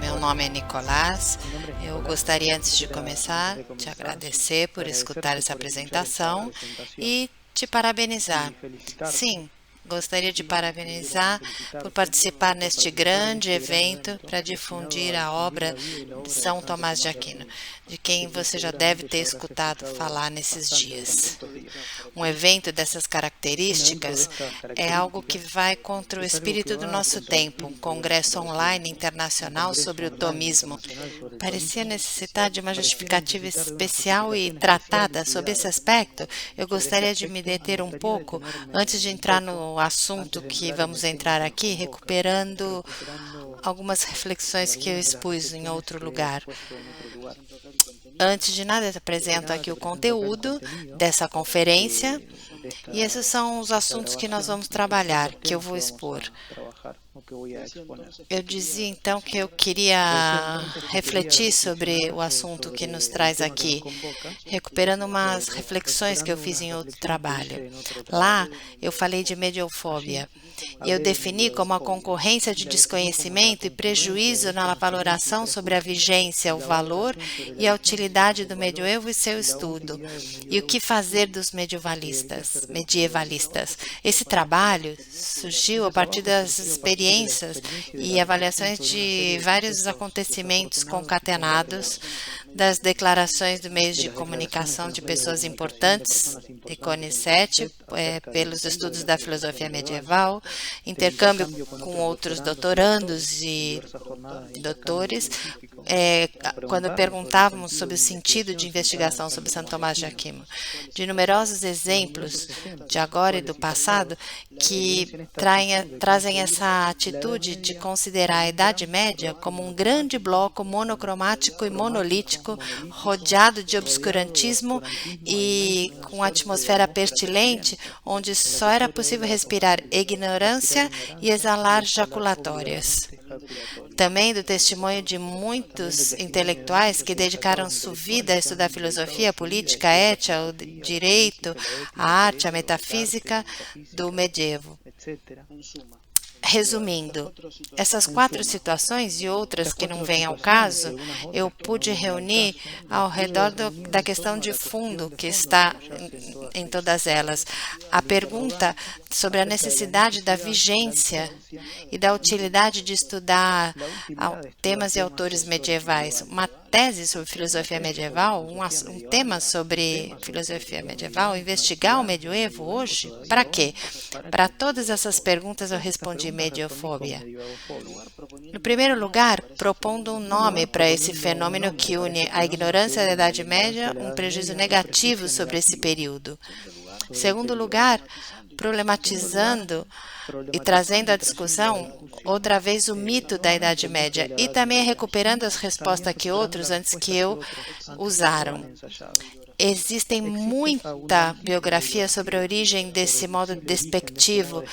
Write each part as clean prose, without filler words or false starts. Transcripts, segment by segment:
Meu nome é Nicolás. Eu gostaria, antes de começar, te agradecer por escutar essa apresentação e te parabenizar. Sim, gostaria de parabenizar por participar neste grande evento para difundir a obra de São Tomás de Aquino, de quem você já deve ter escutado falar nesses dias. Um evento dessas características é algo que vai contra o espírito do nosso tempo, um congresso online internacional sobre o tomismo. Parecia necessitar de uma justificativa especial e tratada sobre esse aspecto. Eu gostaria de me deter um pouco antes de entrar no assunto que vamos entrar aqui, recuperando algumas reflexões que eu expus em outro lugar. Antes de nada, eu apresento aqui o conteúdo dessa conferência e esses são os assuntos que nós vamos trabalhar, que eu vou expor. Eu dizia então que eu queria refletir sobre o assunto que nos traz aqui, recuperando umas reflexões que eu fiz em outro trabalho. Lá eu falei de mediofobia. Eu defini como a concorrência de desconhecimento e prejuízo na valoração sobre a vigência, o valor e a utilidade do medioevo e seu estudo. E o que fazer dos medievalistas. Esse trabalho surgiu a partir das experiências e avaliações de vários acontecimentos concatenados, das declarações do meios de comunicação de pessoas importantes, Icone 7, pelos estudos da filosofia medieval, intercâmbio com outros doutorandos e doutores, quando perguntávamos sobre o sentido de investigação sobre Santo Tomás de Aquino, de numerosos exemplos de agora e do passado que trazem essa atitude de considerar a Idade Média como um grande bloco monocromático e monolítico, rodeado de obscurantismo e com atmosfera pestilente, onde só era possível respirar ignorância e exalar jaculatórias. Também do testemunho de muitos intelectuais que dedicaram sua vida a estudar filosofia, a política, a ética, o direito, a arte, a metafísica do medievo. Resumindo, essas 4 situações e outras que não vêm ao caso, eu pude reunir ao redor da questão de fundo que está em todas elas. A pergunta sobre a necessidade da vigência e da utilidade de estudar temas e autores medievais. Uma tese sobre filosofia medieval, um tema sobre filosofia medieval, investigar o medioevo hoje, para quê? Para todas essas perguntas eu respondi mediofobia. No primeiro lugar, propondo um nome para esse fenômeno que une a ignorância da Idade Média, um prejuízo negativo sobre esse período. Segundo lugar, problematizando e trazendo à discussão outra vez o mito da Idade Média e também recuperando as respostas que outros antes que eu usaram. Existem muita biografia sobre a origem desse modo despectivo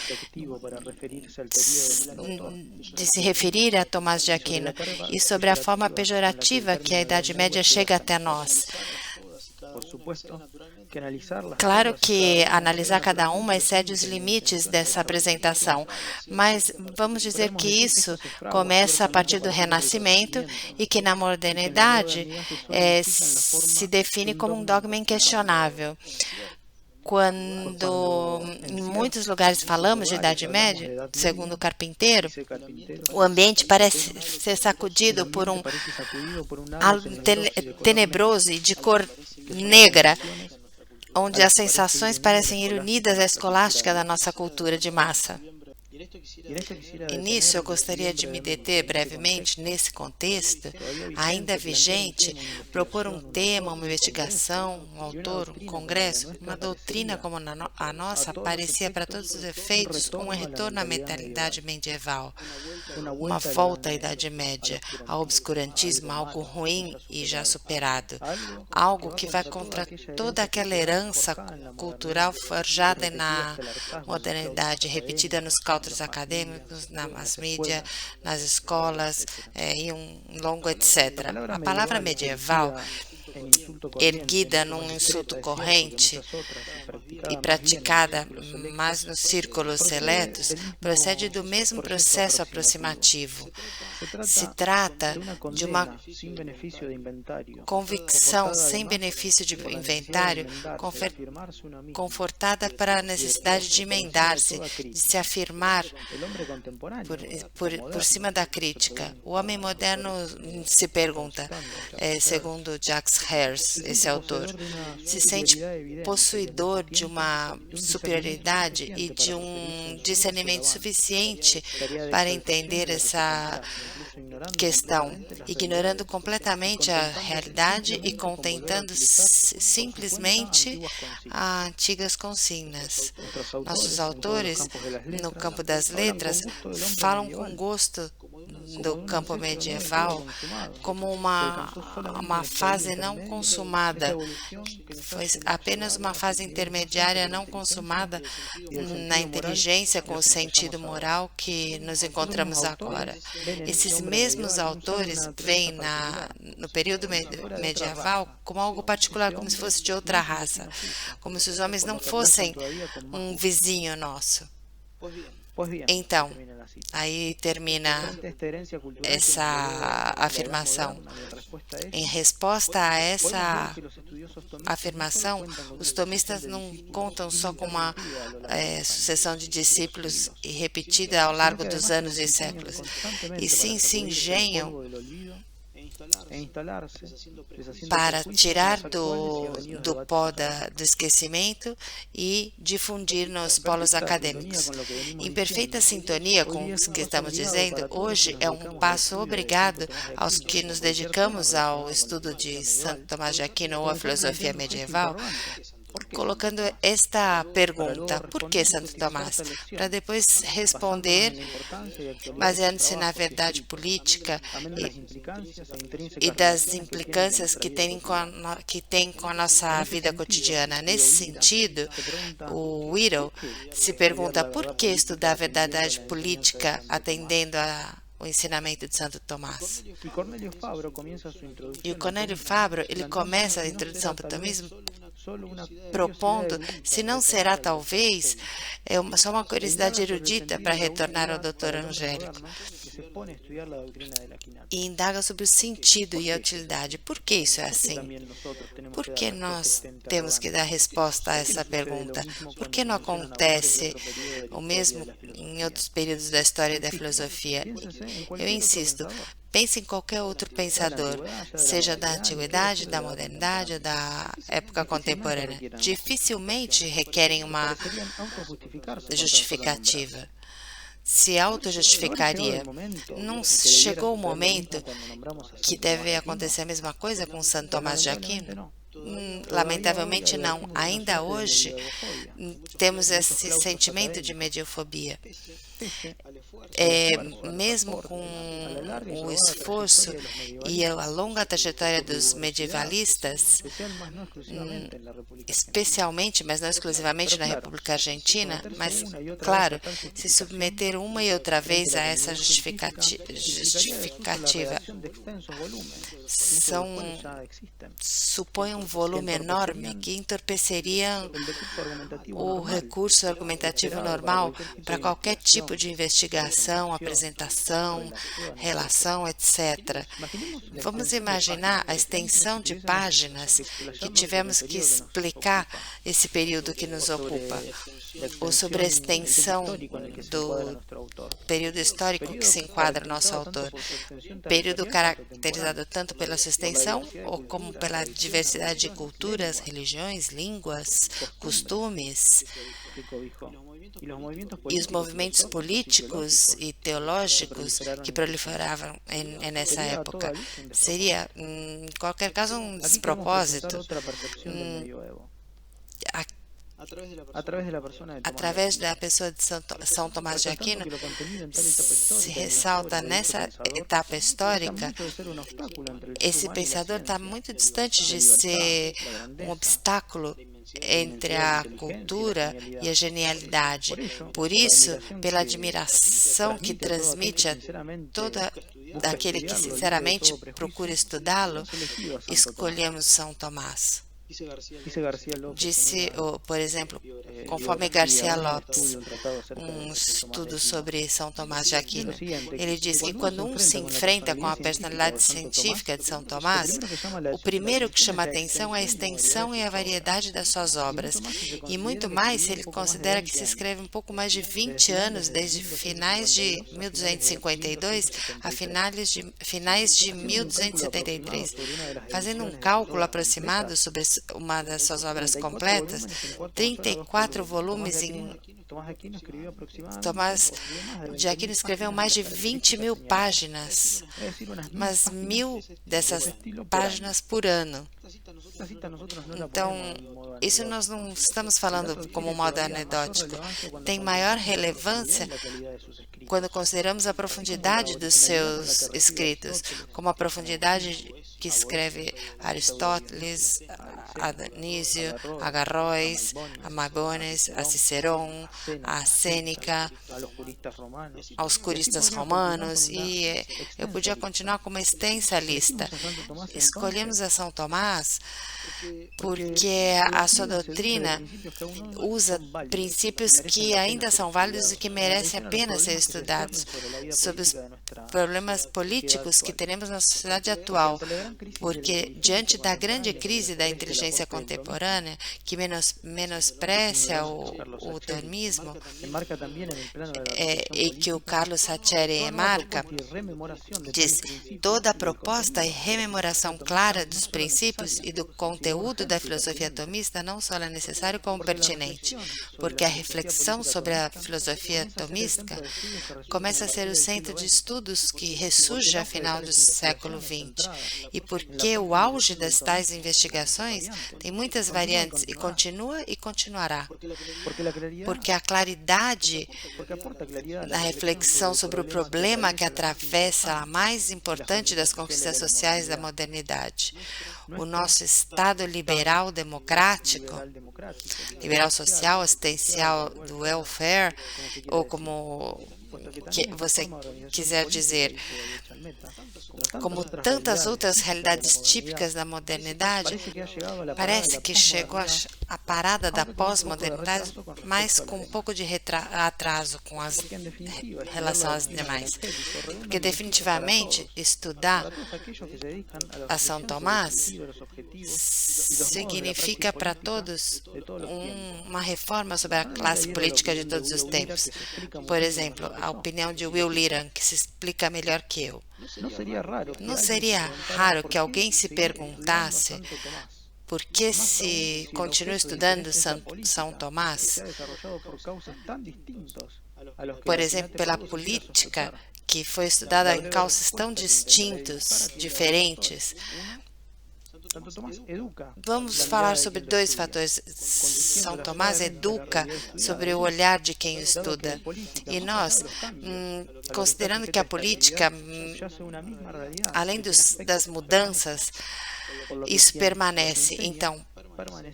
de se referir a Tomás de Aquino e sobre a forma pejorativa que a Idade Média chega até nós. Claro que analisar cada uma excede os limites dessa apresentação, mas vamos dizer que isso começa a partir do Renascimento e que na modernidade se define como um dogma inquestionável. Quando em muitos lugares falamos de Idade Média, segundo o Carpinteiro, o ambiente parece ser sacudido por um halo tenebroso e de cor negra, onde as sensações parecem ir unidas à escolástica da nossa cultura de massa. E nisso eu gostaria de me deter brevemente nesse contexto, ainda vigente, propor um tema, uma investigação, um autor, um congresso, uma doutrina como a nossa parecia para todos os efeitos um retorno à mentalidade medieval, uma volta à Idade Média, ao obscurantismo, algo ruim e já superado, algo que vai contra toda aquela herança cultural forjada na modernidade, repetida nos cautos acadêmicos, na mass media, nas escolas e um longo etc. A palavra medieval erguida num insulto corrente e praticada mais nos círculos seletos, procede do mesmo processo aproximativo. Se trata de uma convicção sem benefício de inventário, confortada para a necessidade de emendar-se, de se afirmar por cima da crítica. O homem moderno se pergunta, segundo Jacques Hers, esse autor, se sente possuidor de uma superioridade e de um discernimento suficiente para entender essa questão, ignorando completamente a realidade e contentando-se simplesmente a antigas consignas. Nossos autores, no campo das letras, falam com gosto do campo medieval como uma fase não consumada, foi apenas uma fase intermediária não consumada na inteligência com o sentido moral que nos encontramos agora. Esses mesmos autores veem no período medieval como algo particular, como se fosse de outra raça, como se os homens não fossem um vizinho nosso. Então, aí termina essa afirmação. Em resposta a essa afirmação, os tomistas não contam só com uma sucessão de discípulos repetida ao largo dos anos e séculos, e sim se engenham para tirar do pó do esquecimento e difundir nos polos acadêmicos. Em perfeita sintonia com o que estamos dizendo, hoje é um passo obrigado aos que nos dedicamos ao estudo de Santo Tomás de Aquino ou a filosofia medieval, colocando esta pergunta, por que Santo Tomás? Para depois responder, baseando-se na verdade política e das implicâncias que tem com a nossa vida cotidiana. Nesse sentido, o Whittle se pergunta por que estudar a verdade política atendendo o ensinamento de Santo Tomás. E o Cornélio Fabro, ele começa a introdução para o tomismo propondo, se não será talvez, só uma curiosidade erudita para retornar ao Dr. Angélico, e indaga sobre o sentido e a utilidade. Por que isso é assim? Por que nós temos que dar resposta a essa pergunta? Por que não acontece o mesmo em outros períodos da história e da filosofia? Eu insisto, pense em qualquer outro pensador, seja da antiguidade, da modernidade ou da época contemporânea. Dificilmente requerem uma justificativa. Se auto-justificaria. Não chegou o momento que deve acontecer a mesma coisa com Santo Tomás de Aquino? Lamentavelmente não. Ainda hoje temos esse sentimento de mediofobia. Mesmo com o esforço e a longa trajetória dos medievalistas, especialmente, mas não exclusivamente na República Argentina, mas, claro, se submeter uma e outra vez a essa justificativa supõe um volume enorme que entorpeceria o recurso argumentativo normal para qualquer tipo de investigação, apresentação, relação, etc. Vamos imaginar a extensão de páginas que tivemos que explicar esse período que nos ocupa, ou sobre a extensão do período histórico que se enquadra nosso autor, período caracterizado tanto pela sua extensão ou como pela diversidade de culturas, religiões, línguas, costumes. E os movimentos políticos e teológicos que proliferavam nessa época. Seria, em qualquer caso, um despropósito. Através da pessoa de São Tomás de Aquino, se ressalta nessa etapa histórica, esse pensador está muito distante de ser um obstáculo entre a cultura e a genialidade. Por isso, pela admiração que transmite a toda aquele que sinceramente procura estudá-lo, escolhemos São Tomás. Disse, por exemplo, conforme Garcia Lopes, um estudo sobre São Tomás de Aquino, ele diz que quando um se enfrenta com a personalidade científica de São Tomás, o primeiro que chama a atenção é a extensão e a variedade das suas obras, e muito mais se ele considera que se escreve um pouco mais de 20 anos, desde finais de 1252 a finais de 1273. Fazendo um cálculo aproximado sobre uma das suas obras completas, 34 volumes em Tomás de Aquino escreveu mais de 20.000 páginas, mas 1.000 dessas páginas por ano. Então, isso nós não estamos falando como modo anedótico. Tem maior relevância quando consideramos a profundidade dos seus escritos, como a profundidade que escreve Aristóteles, a Dionísio, a Averroes, a Maimônides, a Cicerón, a Sêneca, aos curistas romanos, e eu podia continuar com uma extensa lista. Escolhemos a São Tomás porque a sua doutrina usa princípios que ainda são válidos e que merecem a pena ser estudados sobre os problemas políticos que teremos na sociedade atual, porque diante da grande crise da inteligência contemporânea, que menosprecia o termismo, e que o Carlos Saccheri marca, diz: toda a proposta e rememoração clara dos princípios e do conteúdo da filosofia tomista não só é necessário como pertinente, porque a reflexão sobre a filosofia tomística começa a ser o centro de estudos que ressurge a final do século XX, e porque o auge das tais investigações tem muitas variantes e continua e continuará, porque a claridade da reflexão sobre o problema que atravessa a mais importante das conquistas sociais da modernidade, o nosso Estado liberal democrático, liberal social, assistencial do welfare, ou como você quiser dizer, como tantas outras realidades típicas da modernidade, parece que chegou a parada da pós-modernidade, mas com um pouco de atraso com as relação às demais. Porque definitivamente estudar a São Tomás significa para todos uma reforma sobre a classe política de todos os tempos. Por exemplo, a opinião de Will Learan, que se explica melhor que eu. Não seria raro que alguém se perguntasse por que se continua estudando São Tomás? Por exemplo, pela política que foi estudada em cauces tão distintos, diferentes. Vamos falar sobre dois fatores. São Tomás educa sobre o olhar de quem estuda. E nós, considerando que a política, além das mudanças, isso permanece. Então,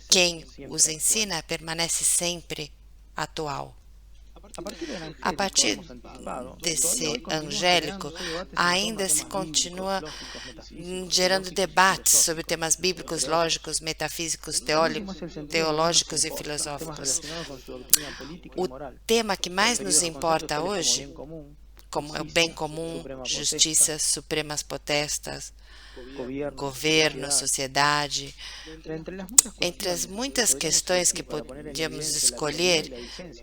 quem os ensina permanece sempre atual. A partir desse angélico, ainda se continua gerando debates sobre temas bíblicos, lógicos, metafísicos, teológicos e filosóficos. O tema que mais nos importa hoje, como é o bem comum, justiça, supremas potestas, governo, sociedade. Entre as muitas questões que podíamos escolher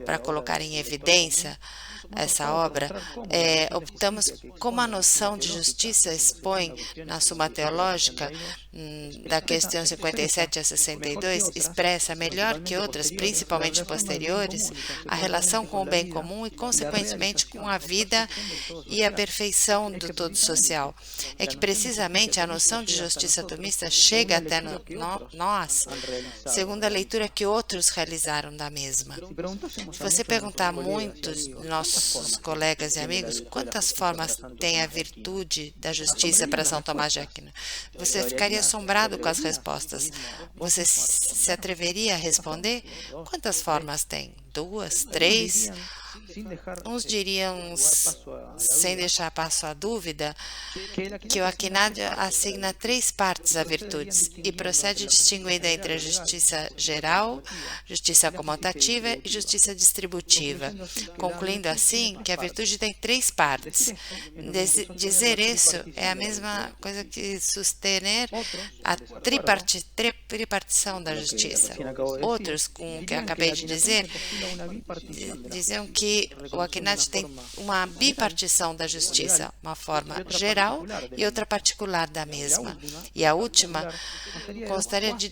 para colocar em evidência essa obra, optamos como a noção de justiça expõe na Suma Teológica, da questão 57 a 62, expressa melhor que outras, principalmente posteriores, a relação com o bem comum e, consequentemente, com a vida e a perfeição do todo social. É que, precisamente, Realmente, a noção de justiça tomista chega até nós, segundo a leitura que outros realizaram da mesma. Se você perguntar a muitos nossos colegas e amigos quantas formas tem a virtude da justiça para São Tomás de Aquino, você ficaria assombrado com as respostas. Você se atreveria a responder? Quantas formas tem? 2, 3? Uns diriam, sem deixar passo à dúvida, que o Aquinádio assigna 3 partes a virtudes e procede distinguindo entre a justiça geral, justiça comutativa e justiça distributiva, concluindo assim que a virtude tem 3 partes. Dizer isso é a mesma coisa que suster a tripartição da justiça. Outros, com o que eu acabei de dizer, diziam que o Aquinádio tem uma bipartição da justiça, uma forma geral e outra particular da mesma. E a última constaria de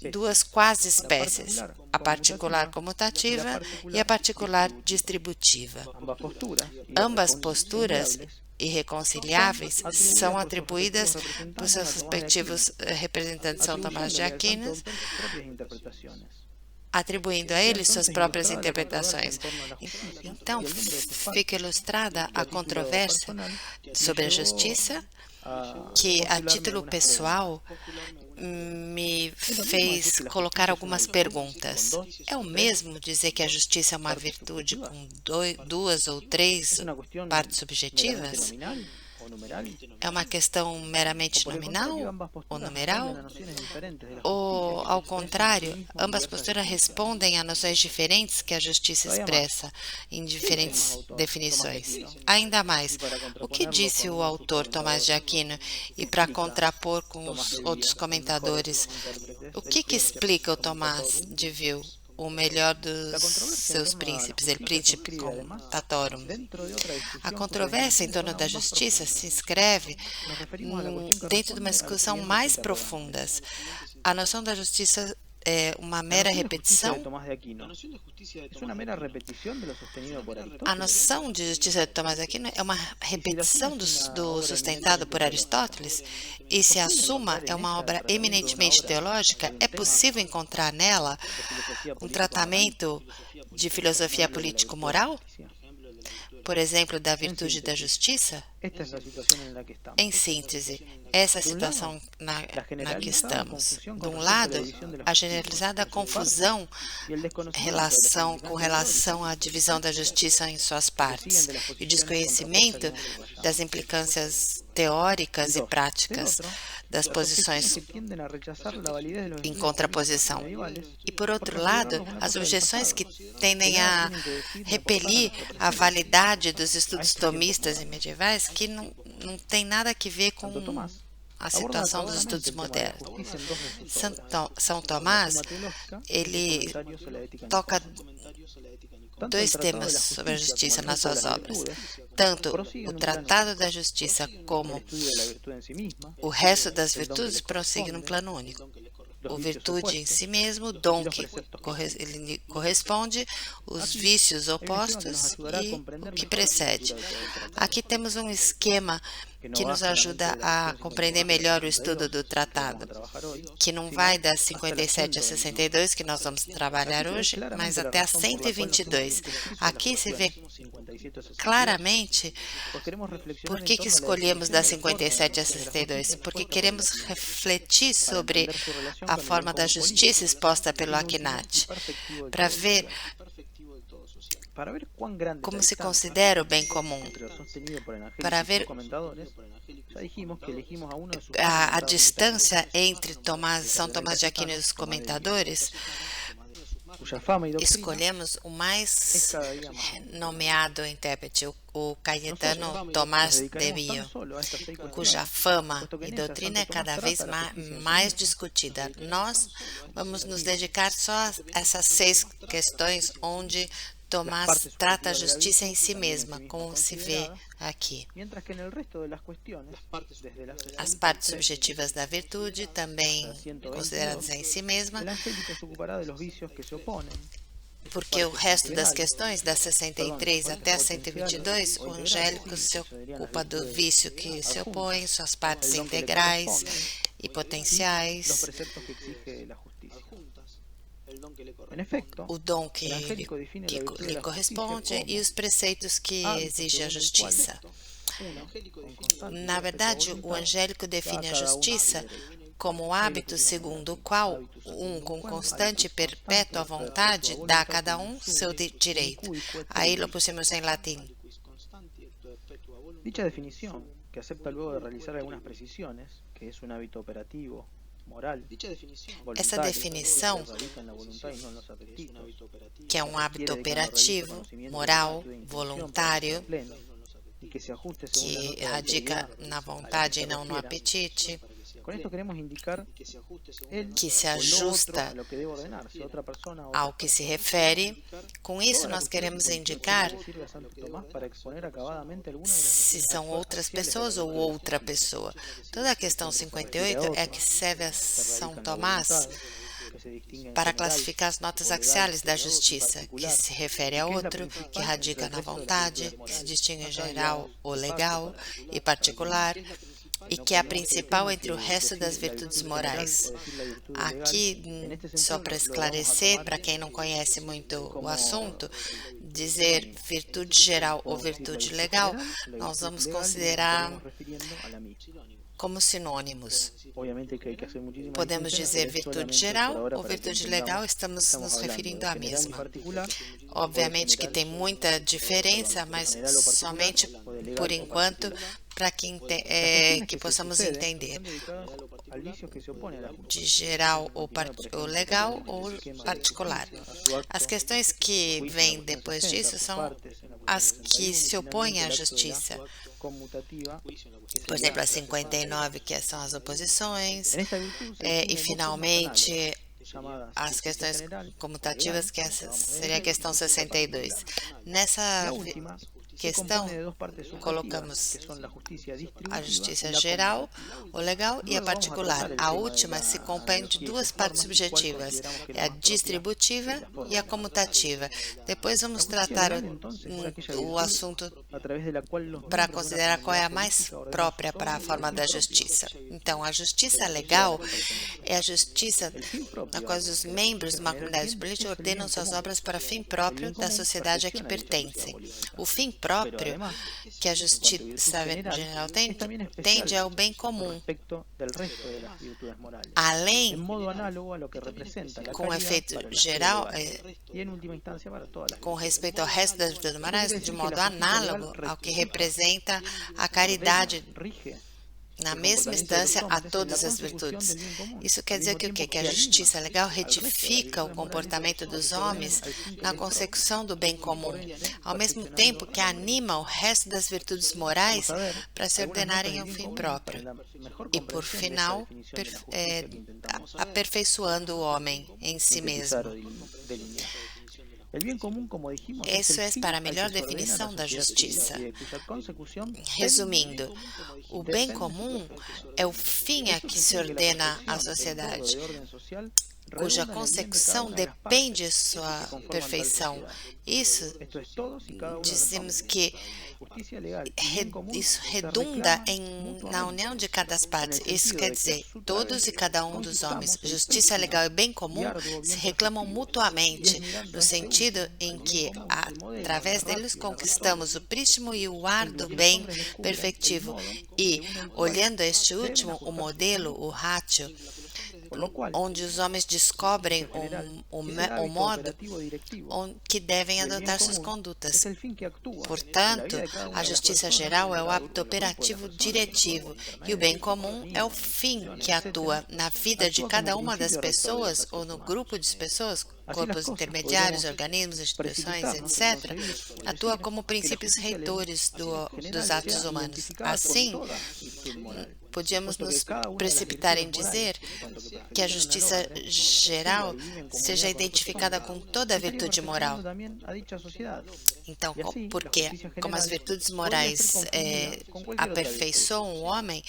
2 quase espécies, a particular comutativa e a particular distributiva. Ambas posturas irreconciliáveis são atribuídas por seus respectivos representantes São Tomás de Aquino, atribuindo a ele suas próprias interpretações. Então, fica ilustrada a controvérsia sobre a justiça, que, a título pessoal, me fez colocar algumas perguntas. É o mesmo dizer que a justiça é uma virtude com 2 ou 3 partes subjetivas? É uma questão meramente nominal ou numeral? Ou, ao contrário, ambas posturas respondem a noções diferentes que a justiça expressa em diferentes definições? Ainda mais, o que disse o autor Tomás de Aquino? E para contrapor com os outros comentadores, o que explica o Tomás de Vil? O melhor dos seus príncipes, el príncipe tatorum. A controvérsia em torno da justiça se inscreve dentro de uma discussão mais profunda. A noção da justiça é uma mera repetição? A noção de justiça de Tomás de Aquino é uma repetição do sustentado por Aristóteles? E se a Suma é uma obra eminentemente teológica, é possível encontrar nela um tratamento de filosofia político-moral? Por exemplo, da virtude da justiça? Em síntese, essa é a situação na que estamos. De um lado, a generalizada confusão com relação à divisão da justiça em suas partes e o desconhecimento das implicâncias teóricas e práticas das posições em contraposição. E, por outro lado, as objeções que tendem a repelir a validade dos estudos tomistas e medievais, que não tem nada a ver com a situação dos estudos modernos. São Tomás, ele toca 2 temas sobre a justiça nas suas obras, tanto o Tratado da Justiça como o resto das virtudes prossegue num plano único. O virtude em si mesmo, o dom que ele corresponde, os vícios opostos e o que precede. Aqui temos um esquema que nos ajuda a compreender melhor o estudo do tratado, que não vai das 57 a 62, que nós vamos trabalhar hoje, mas até a 122. Aqui se vê claramente por que escolhemos das 57 a 62, porque queremos refletir sobre a forma da justiça exposta pelo Aquinádio, para ver como se considera o bem comum, para ver a distância entre São Tomás de Aquino e os comentadores. Escolhemos o mais nomeado intérprete, o Cayetano Tomás de Bio, cuja fama e doutrina é cada vez mais discutida. Nós vamos nos dedicar só a essas 6 questões onde Tomás trata a justiça em si mesma, como se vê aqui. As partes subjetivas da virtude, também consideradas em si mesma, porque o resto das questões, das 63 até a 122, o angélico se ocupa do vício que se opõe, suas partes integrais e potenciais, o dom que lhe corresponde e os preceitos que exige a justiça. Na verdade, o angélico define a justiça como o hábito segundo o qual com constante e perpétua vontade, dá a cada seu direito. Aí lo pusimos em latim. Dicha definición, que acepta luego de realizar algunas precisiones, que es un hábito operativo, moral, essa definição, que é um hábito operativo, moral, voluntário, que radica na vontade e não no apetite, que se ajusta ao que se refere. Com isso, nós queremos indicar se são outras pessoas ou outra pessoa. Toda a questão 58 é que serve a São Tomás para classificar as notas axiais da justiça, que se refere a outro, que radica na vontade, que se distingue em geral ou legal e particular, e que é a principal entre o resto das virtudes morais. Aqui, só para esclarecer, para quem não conhece muito o assunto, dizer virtude geral ou virtude legal, nós vamos considerar como sinônimos. Podemos dizer virtude geral ou virtude legal, estamos nos referindo à mesma. Obviamente que tem muita diferença, mas somente por enquanto para que possamos entender de geral ou legal ou particular. As questões que vêm depois disso são as que se opõem à justiça. Por exemplo, a 59, que são as oposições, e finalmente as questões comutativas, que essa seria a questão 62. Nessa questão, colocamos a justiça geral, o legal e a particular. A última se compõe de duas partes subjetivas, a distributiva e a comutativa. Depois vamos tratar o assunto para considerar qual é a mais própria para a forma da justiça. Então, a justiça legal é a justiça na qual os membros de uma comunidade política ordenam suas obras para fim próprio da sociedade a que pertencem. O fim próprio que a justiça geral tende ao bem comum, além, com efeito geral, com respeito ao resto das virtudes morais, de modo análogo ao que representa a caridade na mesma instância a todas as virtudes. Isso quer dizer que o quê? Que a justiça legal retifica o comportamento dos homens na consecução do bem comum, ao mesmo tempo que anima o resto das virtudes morais para se ordenarem ao fim próprio. E, por final, aperfeiçoando o homem em si mesmo. Isso é para a melhor definição da justiça. Resumindo, o bem comum é o fim a que se ordena a sociedade, cuja consecução depende de sua perfeição. Isso, dizemos que isso redunda na união de cada parte. Isso quer dizer, todos e cada um dos homens, justiça legal e bem comum, se reclamam mutuamente, no sentido em que, através deles, conquistamos o prístimo e o ar do bem perfectivo. E, olhando este último, o modelo, o ratio, onde os homens descobrem o modo que devem adotar suas condutas. Portanto, a justiça geral é o hábito operativo diretivo e o bem comum é o fim que atua na vida de cada uma das pessoas ou no grupo de pessoas, corpos intermediários, organismos, instituições, etc., atua como princípios reitores dos atos humanos. Assim, podíamos nos precipitar em dizer que a justiça geral seja identificada com toda a virtude moral. Então, porque como as virtudes morais aperfeiçoam o homem,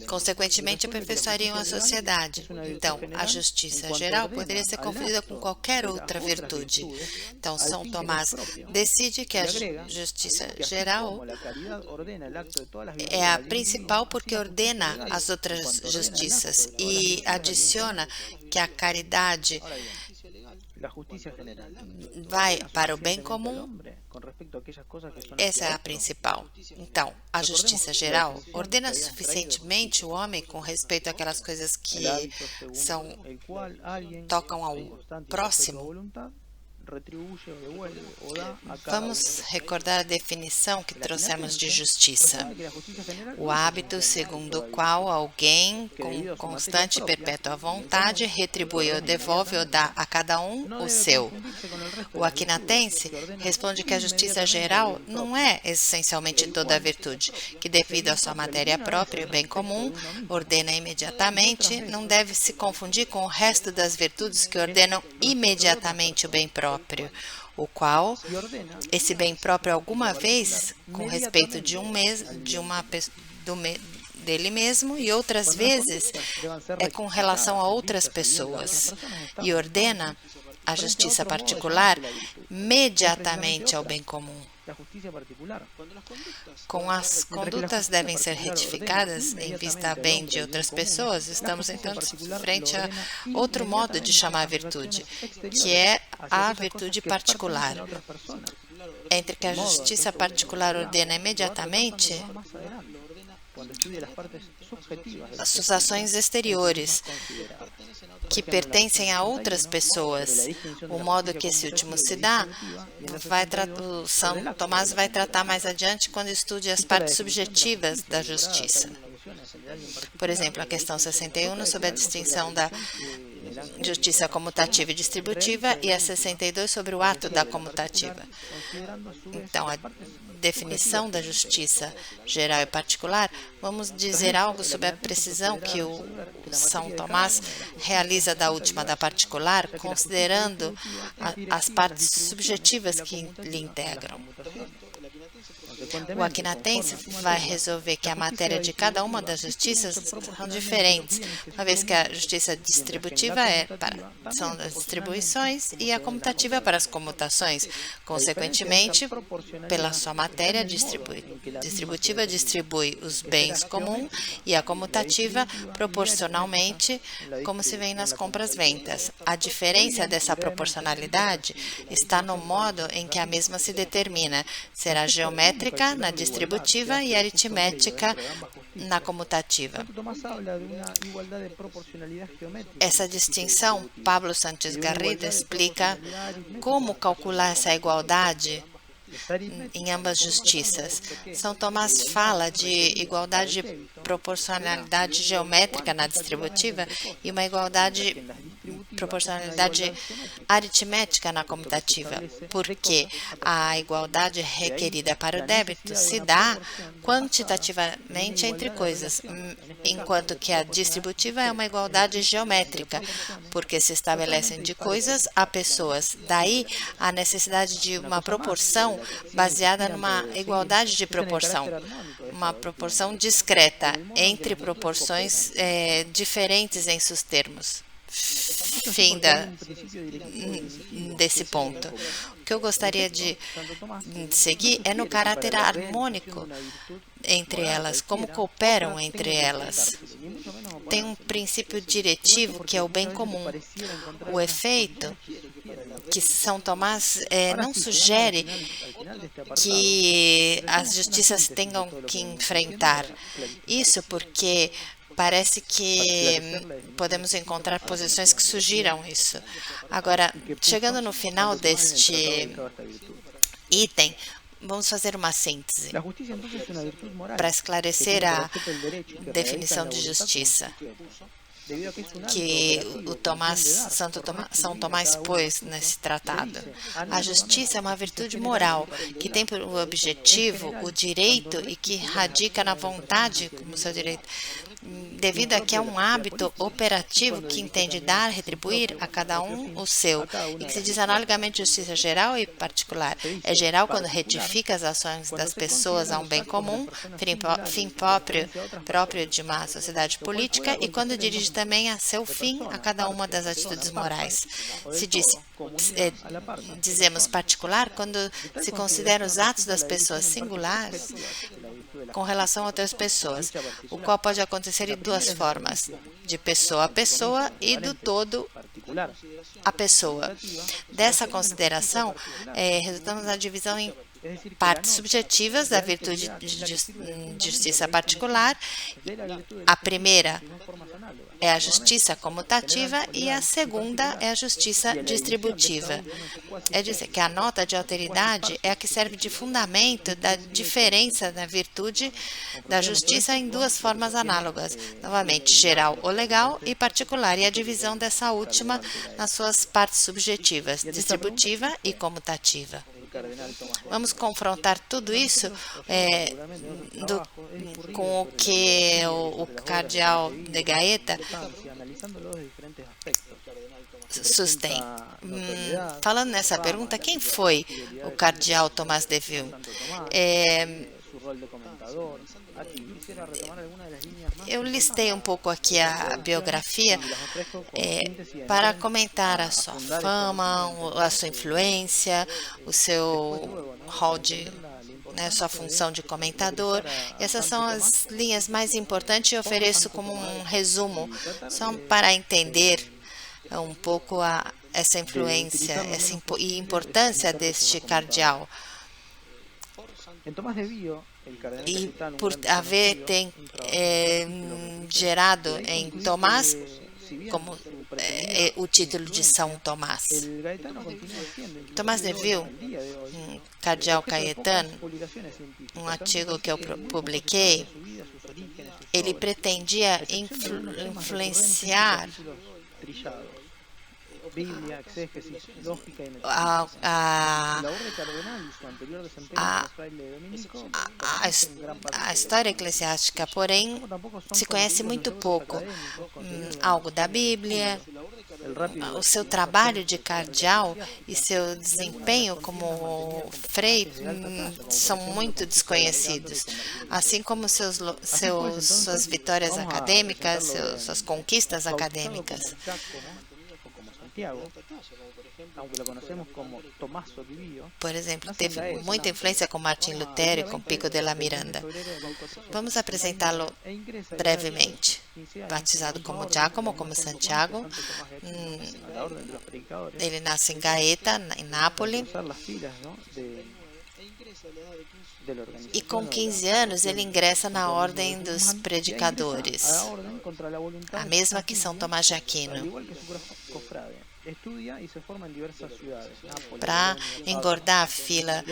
consequentemente aperfeiçoariam a sociedade. Então, a justiça geral poderia ser confundida com qualquer outra virtude. Então, São Tomás decide que a justiça geral é a principal porque ordena as outras justiças e adiciona que a caridade vai para o bem comum. Essa é a principal. Então, a justiça geral ordena suficientemente o homem com respeito àquelas coisas que tocam ao próximo. Vamos recordar a definição que trouxemos de justiça. O hábito segundo o qual alguém, com constante e perpétua vontade, retribui ou devolve ou dá a cada um o seu. O aquinatense responde que a justiça geral não é essencialmente toda a virtude, que devido à sua matéria própria e bem comum, ordena imediatamente, não deve se confundir com o resto das virtudes que ordenam imediatamente o bem próprio, o qual, esse bem próprio alguma vez, com respeito dele mesmo, e outras vezes é com relação a outras pessoas, e ordena a justiça particular imediatamente ao bem comum. Com as condutas devem ser retificadas em vista bem de outras pessoas, estamos então frente a outro modo de chamar a virtude, que é a virtude particular. Entre que a justiça particular ordena imediatamente as suas ações exteriores, que pertencem a outras pessoas. O modo que esse último se dá, o São Tomás vai tratar mais adiante quando estude as partes subjetivas da justiça. Por exemplo, a questão 61 sobre a distinção da justiça comutativa e distributiva e a 62 sobre o ato da comutativa. Então, a definição da justiça geral e particular, vamos dizer algo sobre a precisão que o São Tomás realiza da última, da particular, considerando as partes subjetivas que lhe integram. O aquinatense vai resolver que a matéria de cada uma das justiças são diferentes, uma vez que a justiça distributiva são as distribuições e a comutativa para as comutações. Consequentemente, pela sua matéria distributiva distribui os bens comuns e a comutativa proporcionalmente, como se vê nas compras-vendas. A diferença dessa proporcionalidade está no modo em que a mesma se determina. Será geométrica na distributiva e aritmética na comutativa. Essa distinção, Pablo Sánchez Garrido explica como calcular essa igualdade em ambas justiças. São Tomás fala de igualdade de proporcionalidade geométrica na distributiva e uma proporcionalidade aritmética na comutativa, porque a igualdade requerida para o débito se dá quantitativamente entre coisas, enquanto que a distributiva é uma igualdade geométrica, porque se estabelecem de coisas a pessoas. Daí a necessidade de uma proporção baseada numa igualdade de proporção, uma proporção discreta entre proporções diferentes em seus termos. Fim desse ponto. O que eu gostaria de seguir é no caráter harmônico entre elas, como cooperam entre elas. Tem um princípio diretivo que é o bem comum. O efeito que São Tomás não sugere que as justiças tenham que enfrentar. Isso porque parece que podemos encontrar posições que sugiram isso. Agora, chegando no final deste item, vamos fazer uma síntese para esclarecer a definição de justiça que São Tomás pôs nesse tratado. A justiça é uma virtude moral que tem por objetivo o direito e que radica na vontade como seu direito devido a que é um hábito operativo que entende dar, retribuir a cada um o seu, e que se diz analogamente justiça geral e particular. É geral quando retifica as ações das pessoas a um bem comum, fim próprio de uma sociedade política, e quando dirige também a seu fim a cada uma das atitudes morais. Dizemos particular quando se considera os atos das pessoas singulares com relação a outras pessoas, o qual pode acontecer de duas formas, de pessoa a pessoa e do todo a pessoa. Dessa consideração, resultamos na divisão em partes subjetivas da virtude de justiça particular. A primeira é a justiça comutativa e a segunda é a justiça distributiva. É dizer, que a nota de alteridade é a que serve de fundamento da diferença da virtude da justiça em duas formas análogas, novamente, geral ou legal e particular, e a divisão dessa última nas suas partes subjetivas, distributiva e comutativa. Vamos confrontar tudo isso com o que o cardeal de Gaeta sustém. Falando nessa pergunta, quem foi o cardeal Tomás de Ville? Eu listei um pouco aqui a biografia para comentar a sua fama, a sua influência, o seu rol de, sua função de comentador. Essas são as linhas mais importantes e ofereço como um resumo, só para entender um pouco essa influência e importância deste cardeal. E por haver gerado em Tomás como o título de São Tomás. Tomás de Ville, cardeal Caetano, um artigo que eu publiquei, ele pretendia influenciar a história eclesiástica, porém, se conhece muito pouco. Algo da Bíblia, o seu trabalho de cardeal e seu desempenho como frei são muito desconhecidos, assim como suas vitórias acadêmicas, suas conquistas acadêmicas. Por exemplo, teve muita influência com Martin Lutero e com Pico de la Miranda. Vamos apresentá-lo brevemente. Batizado como Giacomo, como Santiago, ele nasce em Gaeta, em Nápoles. E com 15 anos ele ingressa na Ordem dos Predicadores, a mesma que São Tomás de Aquino, para engordar a fila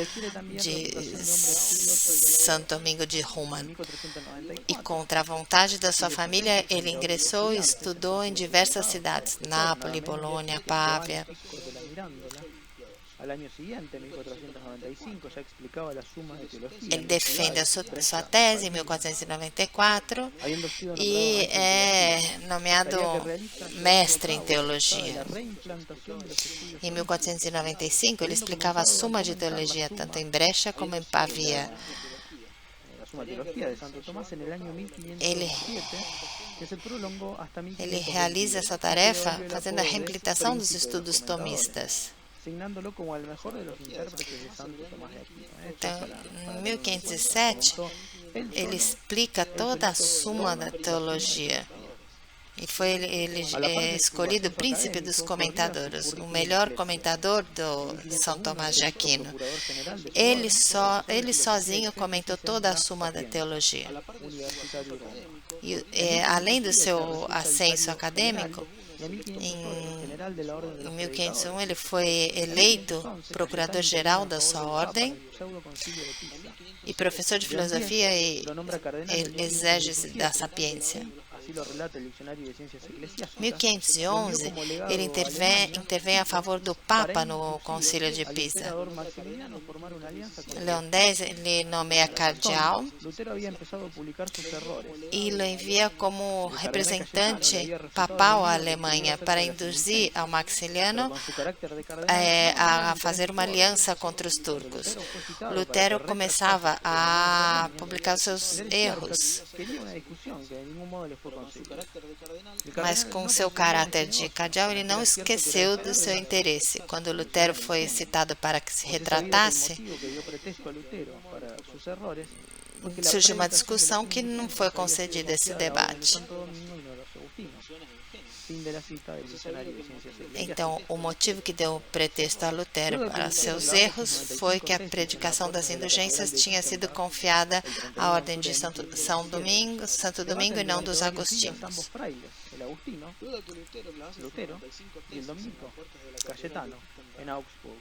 de Santo Domingo de Guzmán. E contra a vontade da sua família, ele ingressou e estudou em diversas cidades, Nápoles, Bolonha, Pávia. Ele defende a sua tese em 1494 e é nomeado mestre em teologia. Em 1495, ele explicava a Suma de Teologia tanto em Brecha como em Pavia. Ele realiza essa tarefa fazendo a reabilitação dos estudos tomistas. Então, em 1507, ele explica toda a Suma da Teologia. E foi ele escolhido príncipe dos comentadores, o melhor comentador do São Tomás de Aquino. Ele sozinho comentou toda a Suma da Teologia. E, além do seu ascenso acadêmico, em 1501 ele foi eleito procurador-geral da sua ordem e professor de filosofia e exégese da sapiência. así lo relata el Diccionario de Ciencias Eclesiásticas, 1511, ele intervém a favor do Papa no Concílio de Pisa. Leão X, ele nomeia cardeal e lo envia como representante papal à Alemanha para induzir ao Maximiliano a fazer uma aliança contra os turcos. Lutero começava a publicar seus erros, mas com seu caráter de cardeal, ele não esqueceu do seu interesse. Quando Lutero foi citado para que se retratasse, surgiu uma discussão que não foi concedida esse debate. Então, o motivo que deu pretexto a Lutero para seus erros foi que a predicação das indulgências tinha sido confiada à ordem de Santo Domingo e não dos agostinos. Lutero y el dominico Cayetano en Augsburg.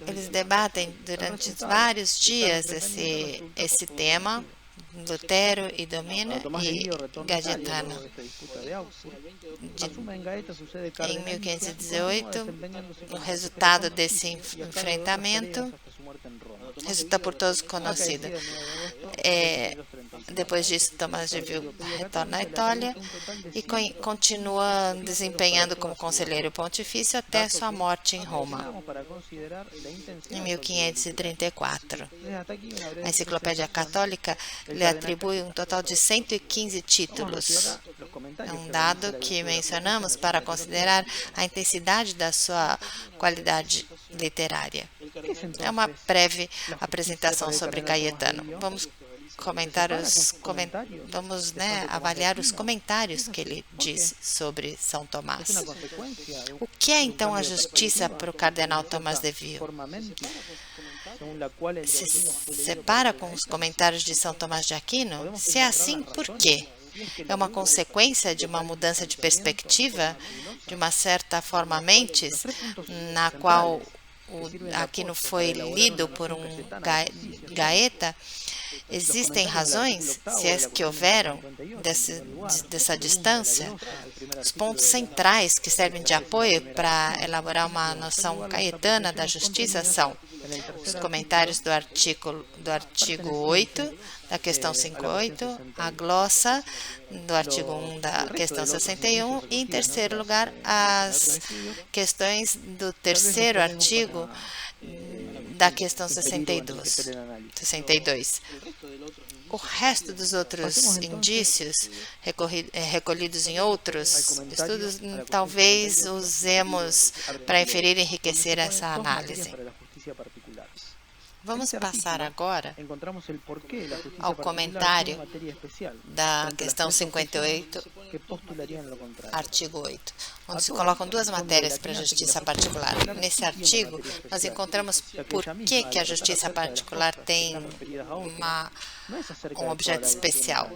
Eles debatem durante vários dias esse tema, Lutero e Domino e Gaetano. Em 1518, o resultado desse enfrentamento resulta por todos conhecido. Depois disso, Tomás de Vio retorna à Itália e continua desempenhando como conselheiro pontifício até sua morte em Roma, em 1534. A Enciclopédia Católica lhe atribui um total de 115 títulos. É um dado que mencionamos para considerar a intensidade da sua qualidade literária. É uma breve apresentação sobre Caetano. Vamos avaliar os comentários que ele diz sobre São Tomás. O que é então a justiça para o cardeal Tomás de Vio? Se separa com os comentários de São Tomás de Aquino? Se é assim, por quê? É uma consequência de uma mudança de perspectiva, de uma certa forma mentes, na qual Aquino foi lido por um Gaeta? Existem razões, se é que houveram, dessa distância? Os pontos centrais que servem de apoio para elaborar uma noção caetana da justiça são os comentários do artigo 8, da questão 58, a glossa do artigo 1 da questão 61 e, em terceiro lugar, as questões do terceiro artigo da questão 62. O resto dos outros indícios recolhidos em outros estudos, talvez usemos para inferir e enriquecer essa análise. Vamos passar agora ao comentário da questão 58, artigo 8, onde se colocam duas matérias para a justiça particular. Nesse artigo, nós encontramos por que a justiça particular tem um objeto especial.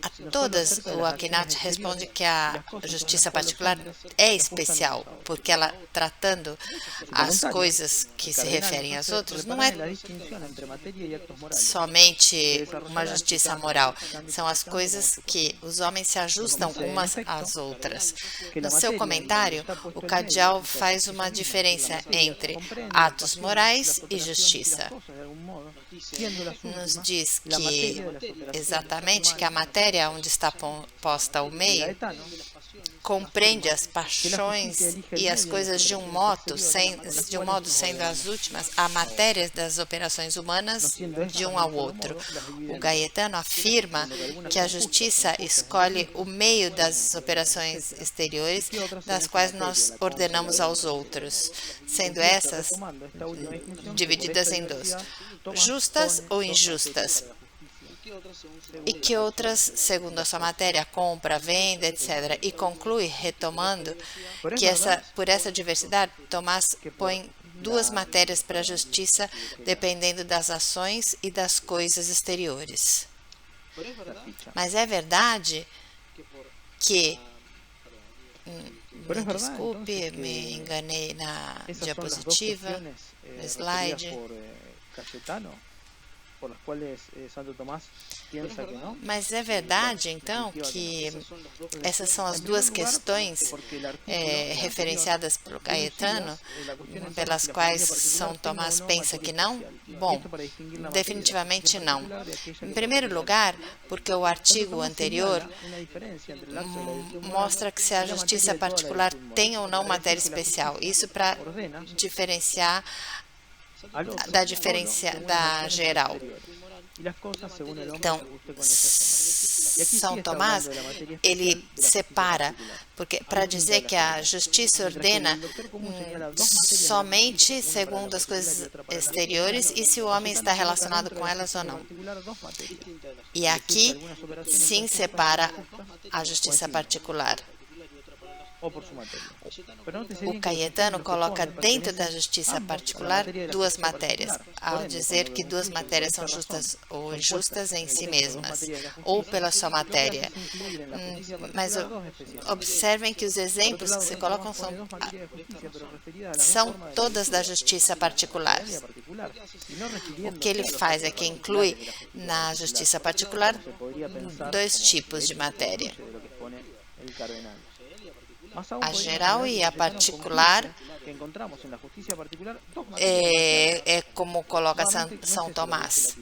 A todas, o Aquinat responde que a justiça particular é especial, porque ela, tratando as coisas que se referem às outras, não é somente uma justiça moral, são as coisas que os homens se ajustam umas às outras. No seu comentário, o cardeal faz uma diferença entre atos morais e justiça. Nos diz que, exatamente, que a matéria onde está posta o meio compreende as paixões e as coisas de um modo sendo as últimas a matéria das operações humanas de um ao outro. O Gaetano afirma que a justiça escolhe o meio das operações exteriores, das quais nós ordenamos aos outros, sendo essas divididas em duas: justas ou injustas, e que outras, segundo a sua matéria, compra, venda, etc. E conclui, retomando, que por essa diversidade, Tomás põe duas matérias para a justiça, dependendo das ações e das coisas exteriores. Mas é verdade que... Desculpe, me enganei na diapositiva, no slide. por las cuales Santo Tomás piensa que no. Mas é verdade, então, que essas são as duas questões referenciadas pelo Caetano, pelas quais São Tomás pensa que não? Bom, definitivamente não. Em primeiro lugar, porque o artigo anterior mostra que se a justiça particular tem ou não matéria especial. Isso para diferenciar da geral. Então, São Tomás, ele separa, porque para dizer que a justiça ordena somente segundo as coisas exteriores e se o homem está relacionado com elas ou não. E aqui, sim, separa a justiça particular. O Caetano coloca dentro da justiça particular duas matérias, ao dizer que duas matérias são justas ou injustas em si mesmas, ou pela sua matéria. Mas observem que os exemplos que se colocam são todas da justiça particular. O que ele faz é que inclui na justiça particular dois tipos de matéria. A geral e a particular é como coloca São Tomás.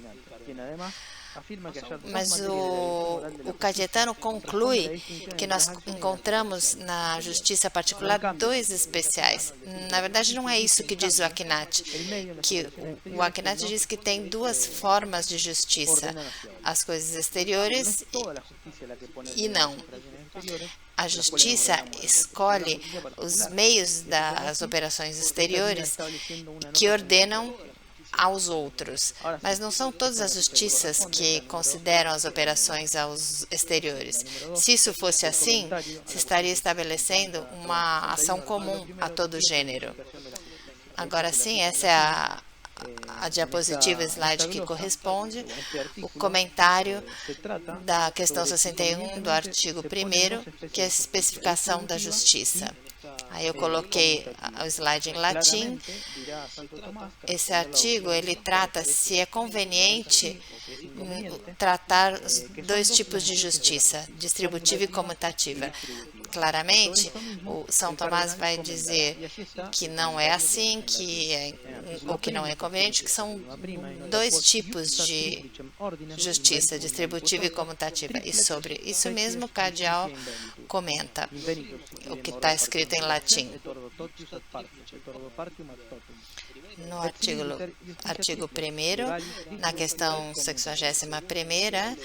Mas o Caetano conclui que nós encontramos na justiça particular dois especiais. Na verdade, não é isso que diz o Akhenaten, que o Akhenaten diz que tem duas formas de justiça, as coisas exteriores e não. A justiça escolhe os meios das operações exteriores que ordenam aos outros, mas não são todas as justiças que consideram as operações aos exteriores. Se isso fosse assim, se estaria estabelecendo uma ação comum a todo gênero. Agora sim, essa é a diapositiva slide que corresponde, o comentário da questão 61 do artigo 1º, que é a especificação da justiça. Aí eu coloquei o slide em latim. Esse artigo, ele trata se é conveniente tratar os dois tipos de justiça, distributiva e comutativa. Claramente, o São Tomás vai dizer que não é assim, ou que não é conveniente, que são dois tipos de justiça, distributiva e comutativa. E sobre isso mesmo, Cardial comenta o que está escrito em latim. No artigo 1º, na questão 61ª,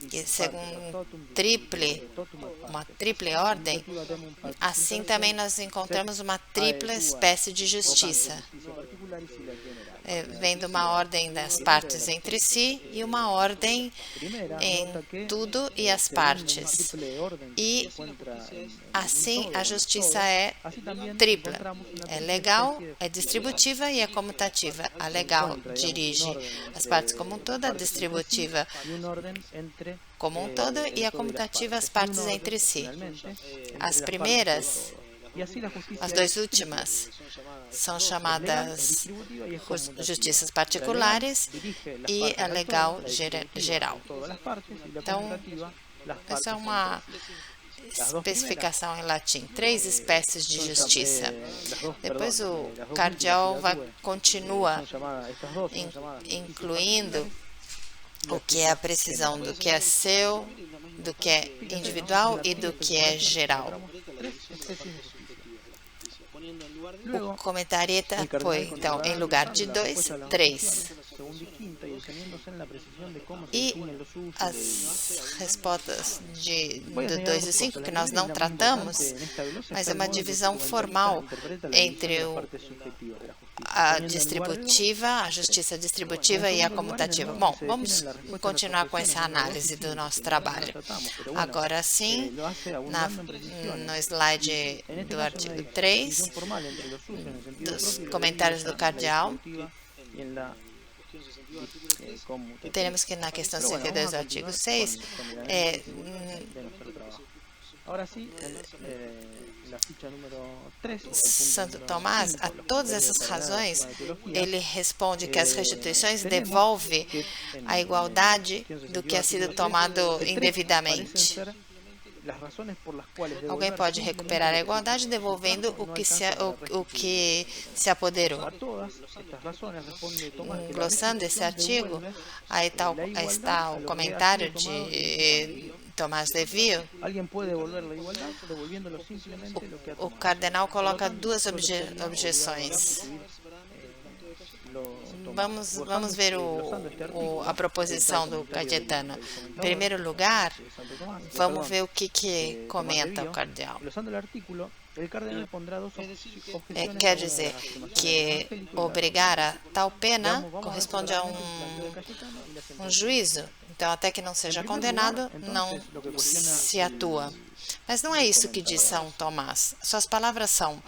que segundo uma triple ordem, assim também nós encontramos uma tripla espécie de justiça, vendo uma ordem das partes entre si e uma ordem em tudo e as partes. E assim a justiça é tripla. É legal, é distributiva e é comutativa. A legal dirige as partes como um todo, a distributiva como um todo e a comutativa as partes entre si. As primeiras, as duas últimas, são chamadas justiças particulares e a legal geral. Então, essa é uma especificação em latim, 3 espécies de justiça. Depois o Cardial continua incluindo o que é a precisão do que é seu, do que é individual e do que é geral. O comentarista põe, então, em lugar de 2, 3. E as respostas do 2 e 5, que nós não tratamos, mas é uma divisão formal entre a distributiva, a justiça distributiva e a comutativa. Bom, vamos continuar com essa análise do nosso trabalho. Agora sim, no slide do artigo 3, dos comentários do Cardial, teremos que na questão 62 do artigo 6, Santo Tomás, a todas essas razões, ele responde que as restituições devolvem a igualdade do que ha sido tomado indevidamente. Alguém pode recuperar a igualdade devolvendo o que se apoderou. Glossando esse artigo, aí está o comentário de Tomás de Vio. O cardeal coloca duas objeções. Vamos ver a proposição do Cayetano. Em primeiro lugar, vamos ver o que comenta o cardeal. Quer dizer que obrigar a tal pena corresponde a um juízo. Então, até que não seja condenado, não se atua. Mas não é isso que diz São Tomás. Suas palavras são: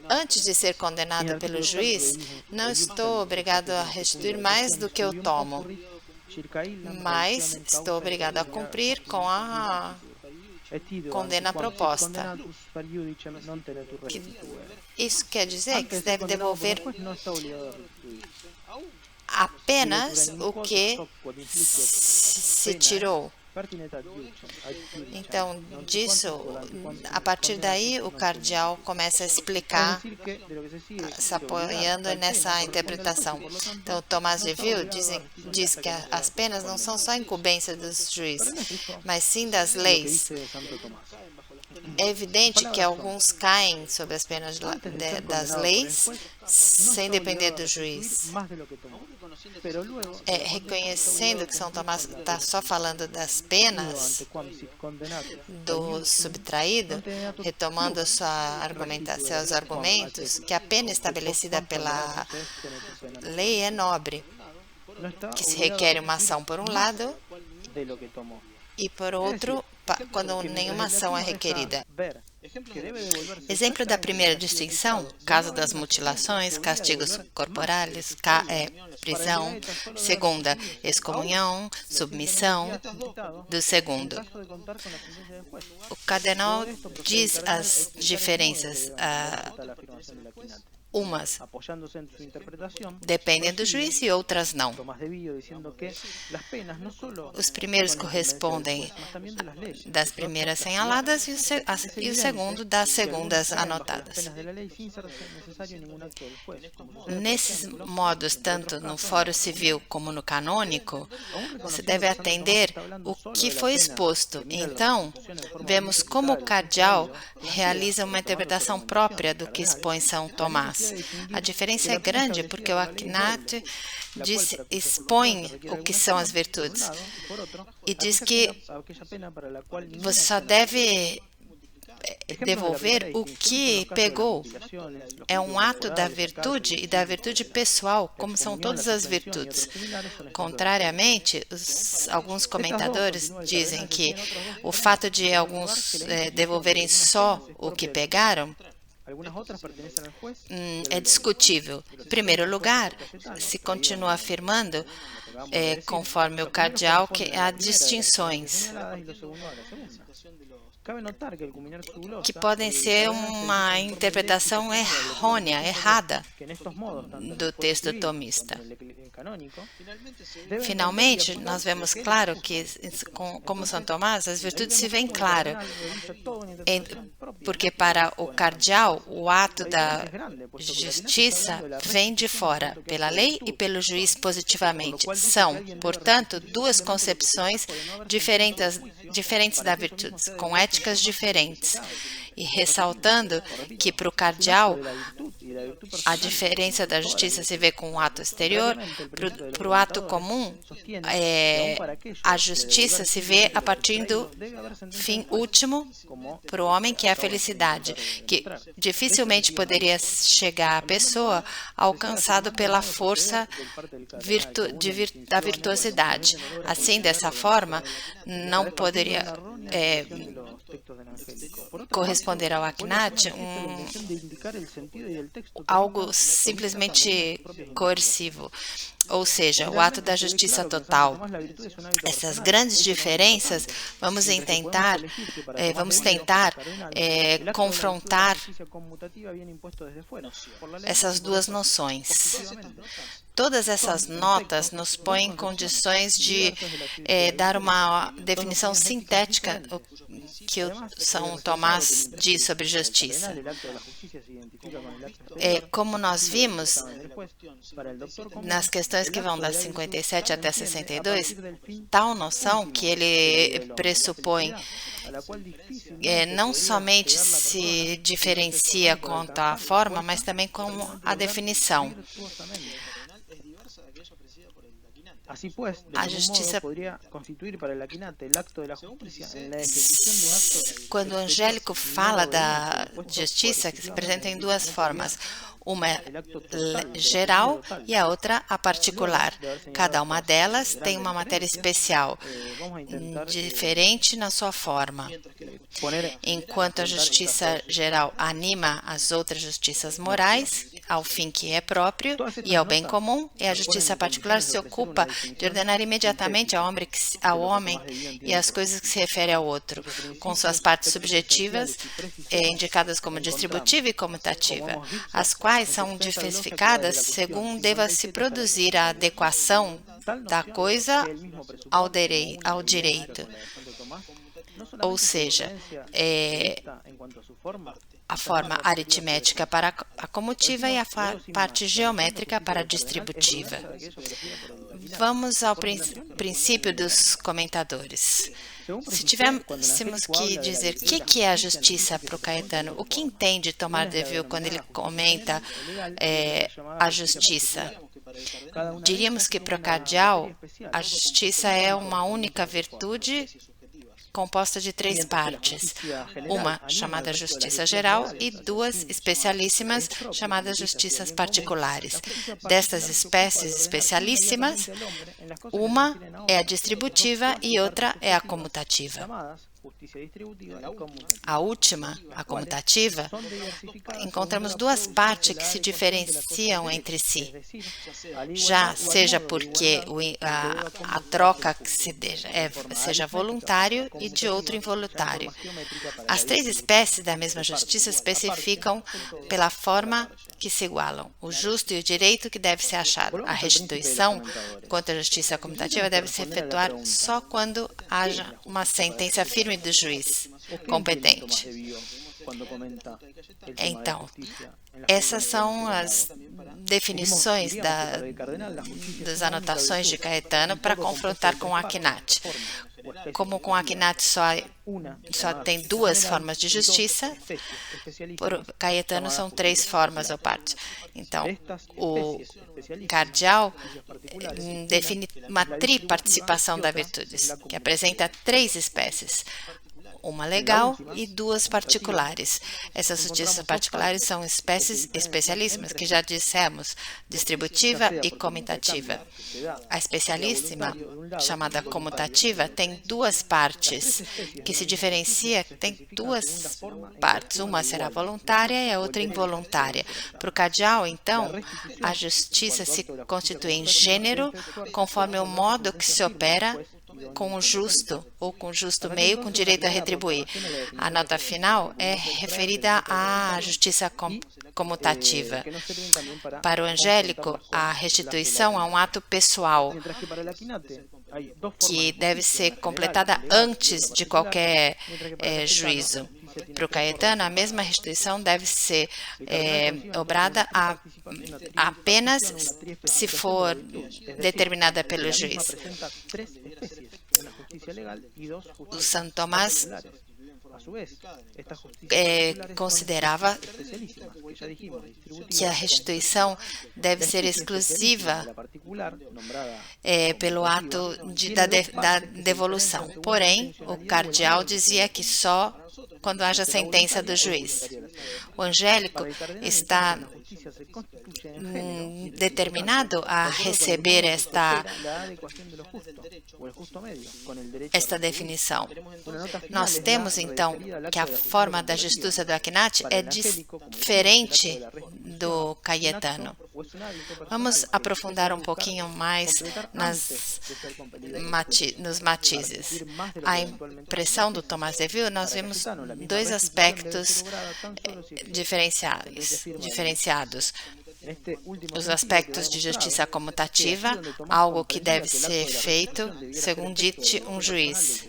antes de ser condenado pelo juiz, não estou obrigado a restituir mais do que eu tomo, mas estou obrigado a cumprir com a condena proposta. Isso quer dizer que se deve devolver apenas o que se tirou. Então, a partir daí, o cardeal começa a explicar, se apoiando nessa interpretação. Então, Tomás de Vio diz que as penas não são só incumbência dos juízes, mas sim das leis. É evidente que alguns caem sob as penas das leis sem depender do juiz. Reconhecendo que São Tomás está só falando das penas do subtraído, retomando seus argumentos, que a pena estabelecida pela lei é nobre, que se requer uma ação por um lado e por outro, quando nenhuma ação é requerida. Exemplo da primeira distinção, caso das mutilações, castigos corporais, prisão. Segunda, excomunhão, submissão do segundo. O cardeal diz as diferenças. Umas dependem do juiz e outras não. Os primeiros correspondem das primeiras assinaladas e o segundo das segundas anotadas. Nesses modos, tanto no foro civil como no canônico, você deve atender o que foi exposto. Então, vemos como o cardeal realiza uma interpretação própria do que expõe São Tomás. A diferença é grande porque o Akhenaten expõe o que são as virtudes e diz que você só deve devolver o que pegou. É um ato da virtude e da virtude pessoal, como são todas as virtudes. Contrariamente, alguns comentadores dizem que o fato de alguns devolverem só o que pegaram é discutível. Em primeiro lugar, se continua afirmando, conforme o cardeal, que há distinções que podem ser uma interpretação errada do texto tomista. Finalmente, nós vemos claro que, como São Tomás, as virtudes se veem claro, porque para o cardeal, o ato da justiça vem de fora, pela lei e pelo juiz positivamente. São, portanto, duas concepções diferentes da virtude, com éticas diferentes. E ressaltando que para o cardeal a diferença da justiça se vê com o ato exterior, para o ato comum a justiça se vê a partir do fim último para o homem, que é a felicidade, que dificilmente poderia chegar à pessoa alcançado pela força da virtuosidade. Assim, dessa forma, não poderia corresponder ao Aknat algo simplesmente coercivo, ou seja, o ato da justiça total. Essas grandes diferenças, vamos tentar confrontar essas duas noções. Todas essas notas nos põem em condições de dar uma definição sintética que o São Tomás diz sobre justiça. Como nós vimos nas questões que vão das 57 até 62, tal noção que ele pressupõe não somente se diferencia quanto à forma, mas também como a definição. A justiça, quando o Angélico fala da justiça, que se apresenta em duas formas. Uma é geral e a outra a particular. Cada uma delas tem uma matéria especial, diferente na sua forma. Enquanto a justiça geral anima as outras justiças morais, ao fim que é próprio e ao bem comum, e a justiça particular se ocupa de ordenar imediatamente ao homem e as coisas que se referem ao outro, com suas partes subjetivas, indicadas como distributiva e comutativa, as quais são diversificadas segundo deva se produzir a adequação da coisa ao direito. Ou seja, a forma aritmética para a comutiva e a parte geométrica para a distributiva. Vamos ao princípio dos comentadores. Se tivéssemos que dizer o que é a justiça para o Caetano, o que entende Tomás de Vaux quando ele comenta a justiça? Diríamos que para o Cardial, a justiça é uma única virtude composta de três partes, uma chamada justiça geral e duas especialíssimas chamadas justiças particulares. Destas espécies especialíssimas, uma é a distributiva e outra é a comutativa. A última, a comutativa, encontramos duas partes que se diferenciam entre si, já seja porque a troca que seja voluntário e de outro involuntário. As três espécies da mesma justiça especificam pela forma que se igualam, o justo e o direito que deve ser achado. A restituição, quanto à justiça comutativa, deve se efetuar só quando haja uma sentença firme do juiz competente. Então, essas são as definições das anotações de Caetano para confrontar com o Aknat. Como com o Aknat só tem duas formas de justiça, por Caetano são três formas ou partes. Então, o Cardial define uma triparticipação da virtudes, que apresenta três espécies. Uma legal e duas particulares. Essas justiças particulares são espécies especialíssimas, que já dissemos, distributiva e comutativa. A especialíssima, chamada comutativa, tem duas partes, que se diferencia, tem duas partes. Uma será voluntária e a outra involuntária. Para o Cardial, então, a justiça se constitui em gênero, conforme o modo que se opera com o justo, ou com o justo meio, com direito a retribuir. A nota final é referida à justiça comutativa. Para o Angélico, a restituição é um ato pessoal, que deve ser completada antes de qualquer juízo. Para o Caetano, a mesma restituição deve ser obrada apenas se for determinada pelo juiz. O São Tomás considerava que a restituição deve ser exclusiva pelo ato da devolução. Porém, o Cardial dizia que só quando haja sentença do juiz. O Angélico está determinado a receber esta definição. Nós temos, então, que a forma da justiça do Akhenaten é diferente do Cayetano. Vamos aprofundar um pouquinho mais nos matizes. A impressão do Tomás de Ville, nós vemos dois aspectos diferenciados. Os aspectos de justiça comutativa, algo que deve ser feito, segundo dite um juiz.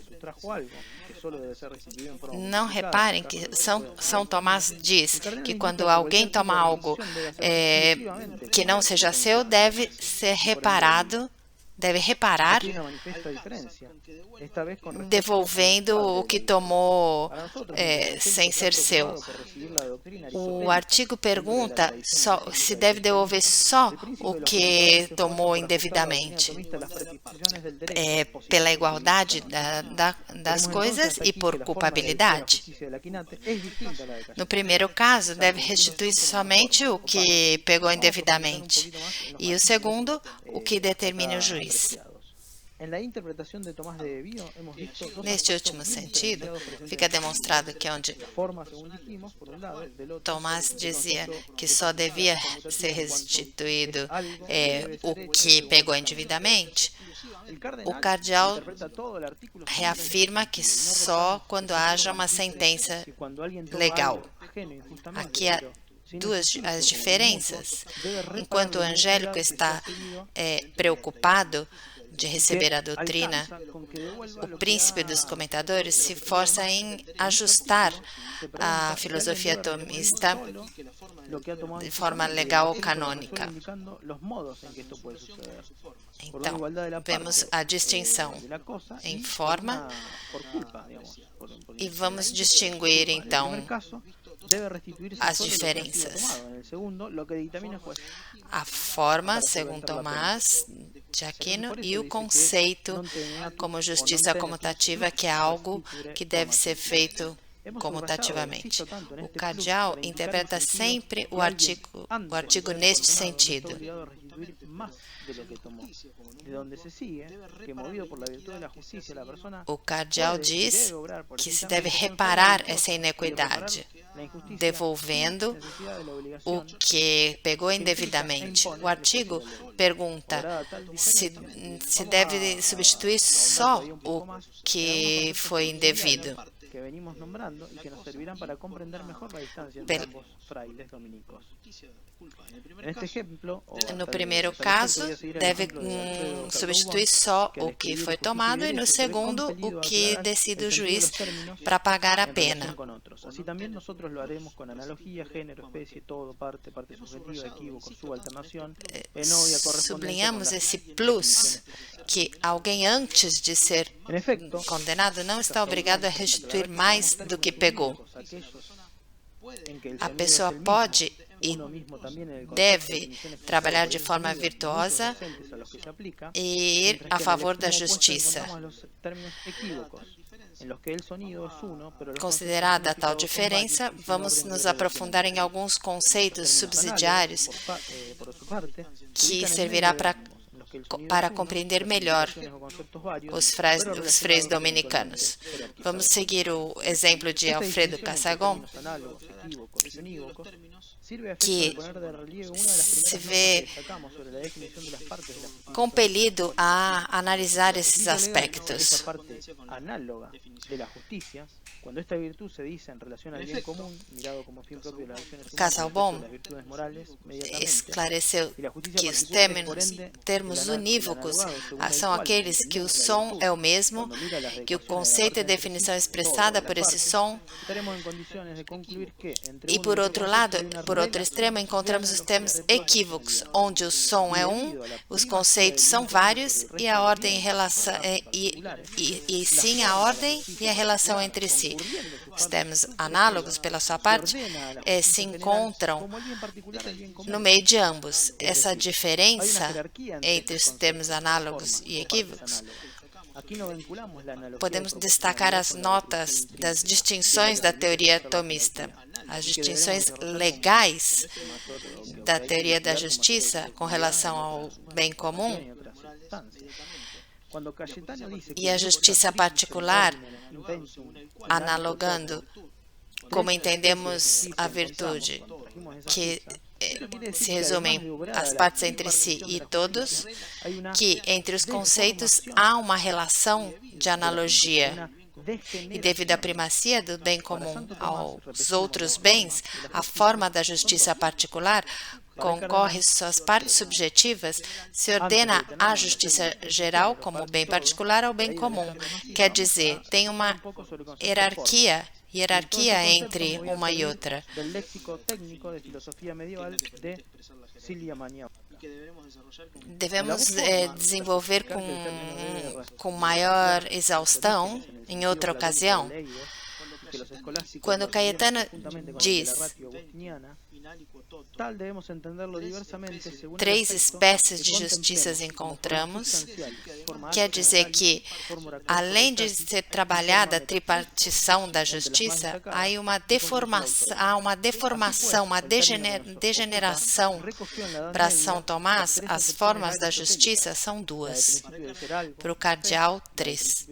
Não reparem que São Tomás diz que quando alguém toma algo que não seja seu, deve reparar, devolvendo o que tomou sem ser seu. O artigo pergunta se deve devolver só o que tomou indevidamente. Pela igualdade das coisas e por culpabilidade. No primeiro caso, deve restituir somente o que pegou indevidamente. E o segundo, o que determine o juiz. Neste último sentido, fica demonstrado que onde Tomás dizia que só devia ser restituído o que pegou indevidamente, o cardeal reafirma que só quando haja uma sentença legal. Aqui há as diferenças. Enquanto o Angélico está preocupado de receber a doutrina, o príncipe dos comentadores se força em ajustar a filosofia tomista de forma legal ou canônica. Então, vemos a distinção em forma e vamos distinguir, então, as diferenças. A forma, segundo Tomás de Aquino, e o conceito como justiça comutativa, que é algo que deve ser feito comutativamente. O cardeal interpreta sempre o artigo neste sentido. O cardeal diz que se deve reparar essa inequidade, devolvendo o que pegou indevidamente. O artigo pergunta se deve substituir só o que foi indevido. No primeiro caso, deve substituir só o que foi tomado e no segundo, o que decide o juiz para pagar a pena. Sublinhamos esse plus, que alguém antes de ser condenado não está obrigado a restituir mais do que pegou. A pessoa pode e deve trabalhar de forma virtuosa e ir a favor da justiça. Considerada a tal diferença, vamos nos aprofundar em alguns conceitos subsidiários que servirá para compreender melhor os freis dominicanos. Vamos seguir o exemplo de Alfredo Cassagon, que se vê compelido a analisar esses aspectos. Cassaubon esclareceu que os termos unívocos são aqueles que o som é o mesmo, que o conceito e definição expressada por esse som, e por outro lado, por outro extremo, encontramos os termos equívocos, onde o som é um, os conceitos são vários e a ordem e relação e sim a ordem e a relação entre si. Os termos análogos, pela sua parte, se encontram no meio de ambos. Essa diferença entre os termos análogos e equívocos, podemos destacar as notas das distinções da teoria tomista. As distinções legais da teoria da justiça com relação ao bem comum E a justiça particular, analogando como entendemos a virtude, que se resumem as partes entre si e todos, que entre os conceitos há uma relação de analogia. E devido à primacia do bem comum aos outros bens, a forma da justiça particular concorre suas partes subjetivas, se ordena a justiça geral como bem particular ao bem comum. Quer dizer, tem uma hierarquia entre uma e outra. Devemos desenvolver com maior exaustão em outra ocasião. Quando Caetano diz três espécies de justiças encontramos, quer dizer que, além de ser trabalhada a tripartição da justiça, há uma deformação, uma degeneração. Para São Tomás, as formas da justiça são duas. Para o cardeal, três.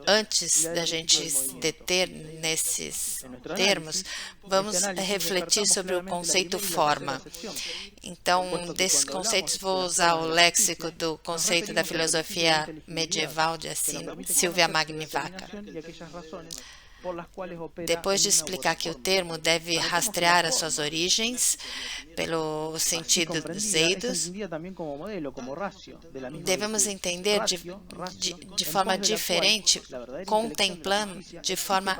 Antes da gente se deter nesses termos, vamos refletir sobre o conceito forma. Então, desses conceitos, vou usar o léxico do conceito da filosofia medieval de Silvia Magnivaca. Depois de explicar que o termo deve rastrear as suas origens pelo sentido dos eidos, devemos entender de forma diferente, contemplando de forma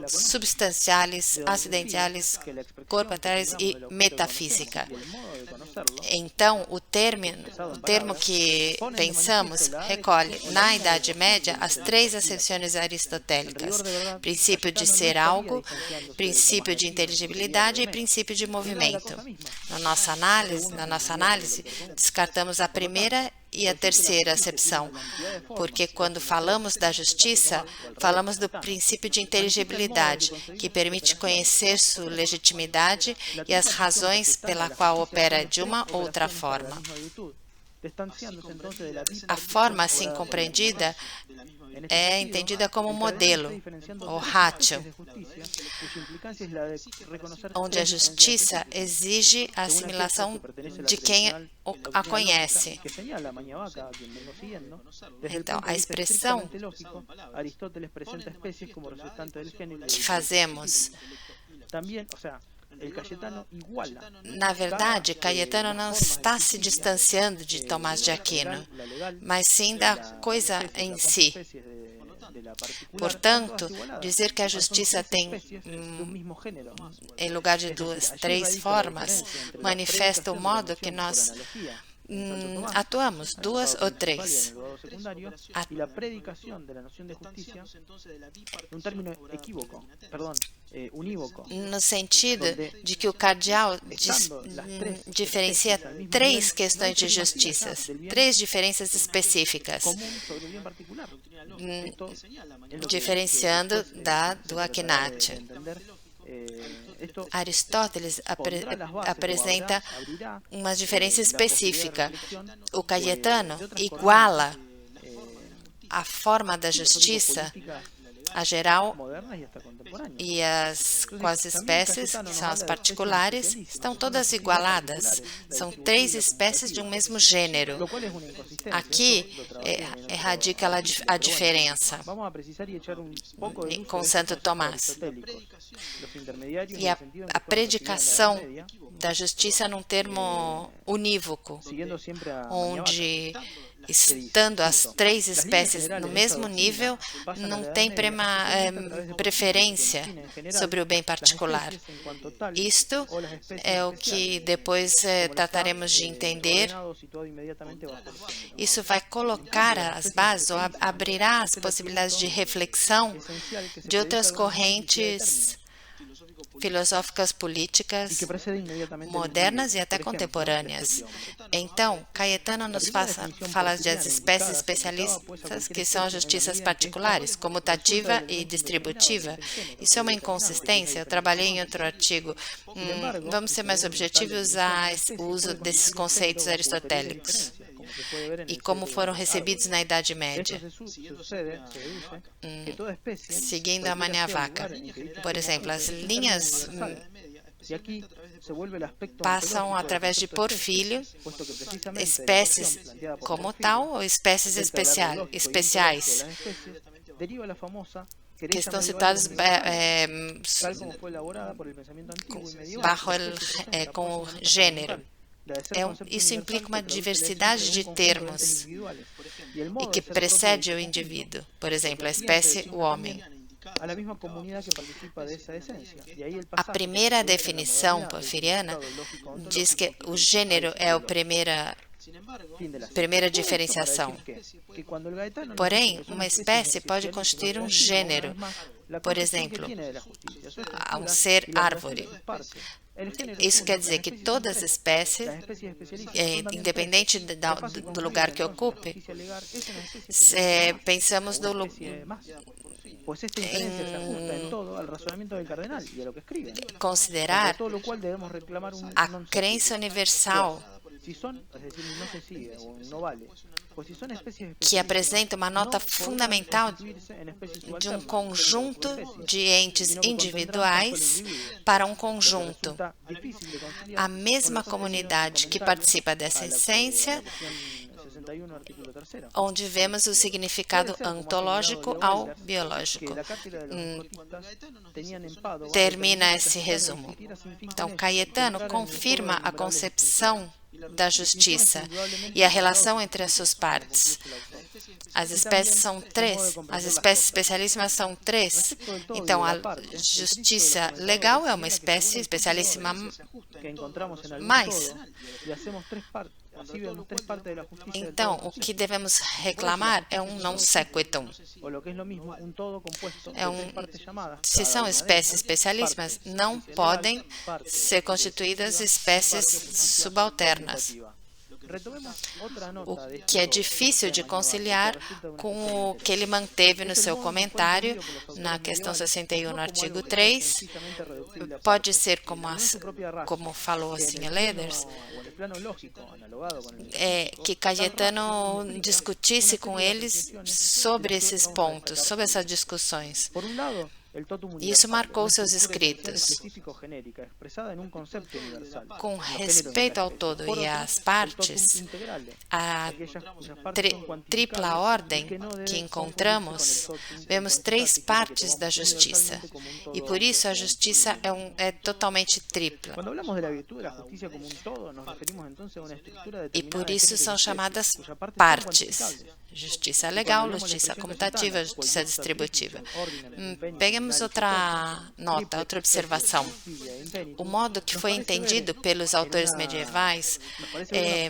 substanciais, acidentais, corporais e metafísica. Então, o termo que pensamos recolhe, na Idade Média, as três acessões aristotélicas: princípio de ser algo, princípio de inteligibilidade e princípio de movimento. Na nossa análise, descartamos a primeira e a terceira acepção, porque quando falamos da justiça, falamos do princípio de inteligibilidade, que permite conhecer sua legitimidade e as razões pela qual opera de uma ou outra forma. A forma assim compreendida é entendida como modelo, ou ratio, onde a justiça exige a assimilação de quem a conhece. Então, a expressão que fazemos, na verdade, Caetano não está se distanciando de Tomás de Aquino, mas sim da coisa em si. Portanto, dizer que a justiça tem, em lugar de três formas, manifesta o modo que nós atuamos, duas ou três. No sentido de que o cardeal diferencia três questões de justiça, três diferenças específicas, diferenciando do Akinatio. Aristóteles apresenta uma diferença específica. O Caetano iguala a forma da justiça, a geral, e as quasi-espécies, que são as particulares, estão todas igualadas. São três espécies de um mesmo gênero. Aqui radica a diferença com Santo Tomás. E a predicação da justiça num termo unívoco, onde, estando as três espécies no mesmo nível, não tem preferência sobre o bem particular. Isto é o que depois trataremos de entender. Isso vai colocar as bases, ou abrirá as possibilidades de reflexão de outras correntes filosóficas, políticas, modernas e até contemporâneas. Então, Caetano nos fala das espécies especialistas, que são as justiças particulares, comutativa e distributiva. Isso é uma inconsistência. Eu trabalhei em outro artigo. Vamos ser mais objetivos o uso desses conceitos aristotélicos. e como foram recebidos na Idade Média, seguindo a Maniavaca. Por exemplo, as linhas passam através de porfírio, espécies como tal ou espécies especiais, que estão situadas com o gênero. Isso implica uma diversidade de termos e que precede o indivíduo. Por exemplo, a espécie, o homem. A primeira definição porfiriana diz que o gênero é a primeira diferenciação. Porém, uma espécie pode constituir um gênero. Por exemplo, um ser árvore. Isso quer dizer que todas as espécies, independente do lugar que ocupe, pensamos considerar a crença universal que apresenta uma nota fundamental de um conjunto de entes individuais para um conjunto. A mesma comunidade que participa dessa essência, onde vemos o significado ontológico ao biológico. Termina esse resumo. Então, Caetano confirma a concepção da justiça e a relação entre as suas partes. As espécies são três, as espécies especialíssimas são três. Então, a justiça legal é uma espécie especialíssima mais. Então, o que devemos reclamar é um non sequitum. Se são espécies especialíssimas, não podem ser constituídas espécies subalternas. O que é difícil de conciliar com o que ele manteve no seu comentário na questão 61, artigo 3. Pode ser como falou assim Leders, que Caetano discutisse com eles sobre esses pontos, sobre essas discussões. Isso marcou seus escritos. Com respeito ao todo e às partes, a tripla ordem que encontramos, vemos três partes da justiça. E por isso a justiça é totalmente tripla. E por isso são chamadas partes. Justiça legal, justiça comutativa, justiça distributiva. Peguemos outra nota, outra observação. O modo que foi entendido pelos autores medievais é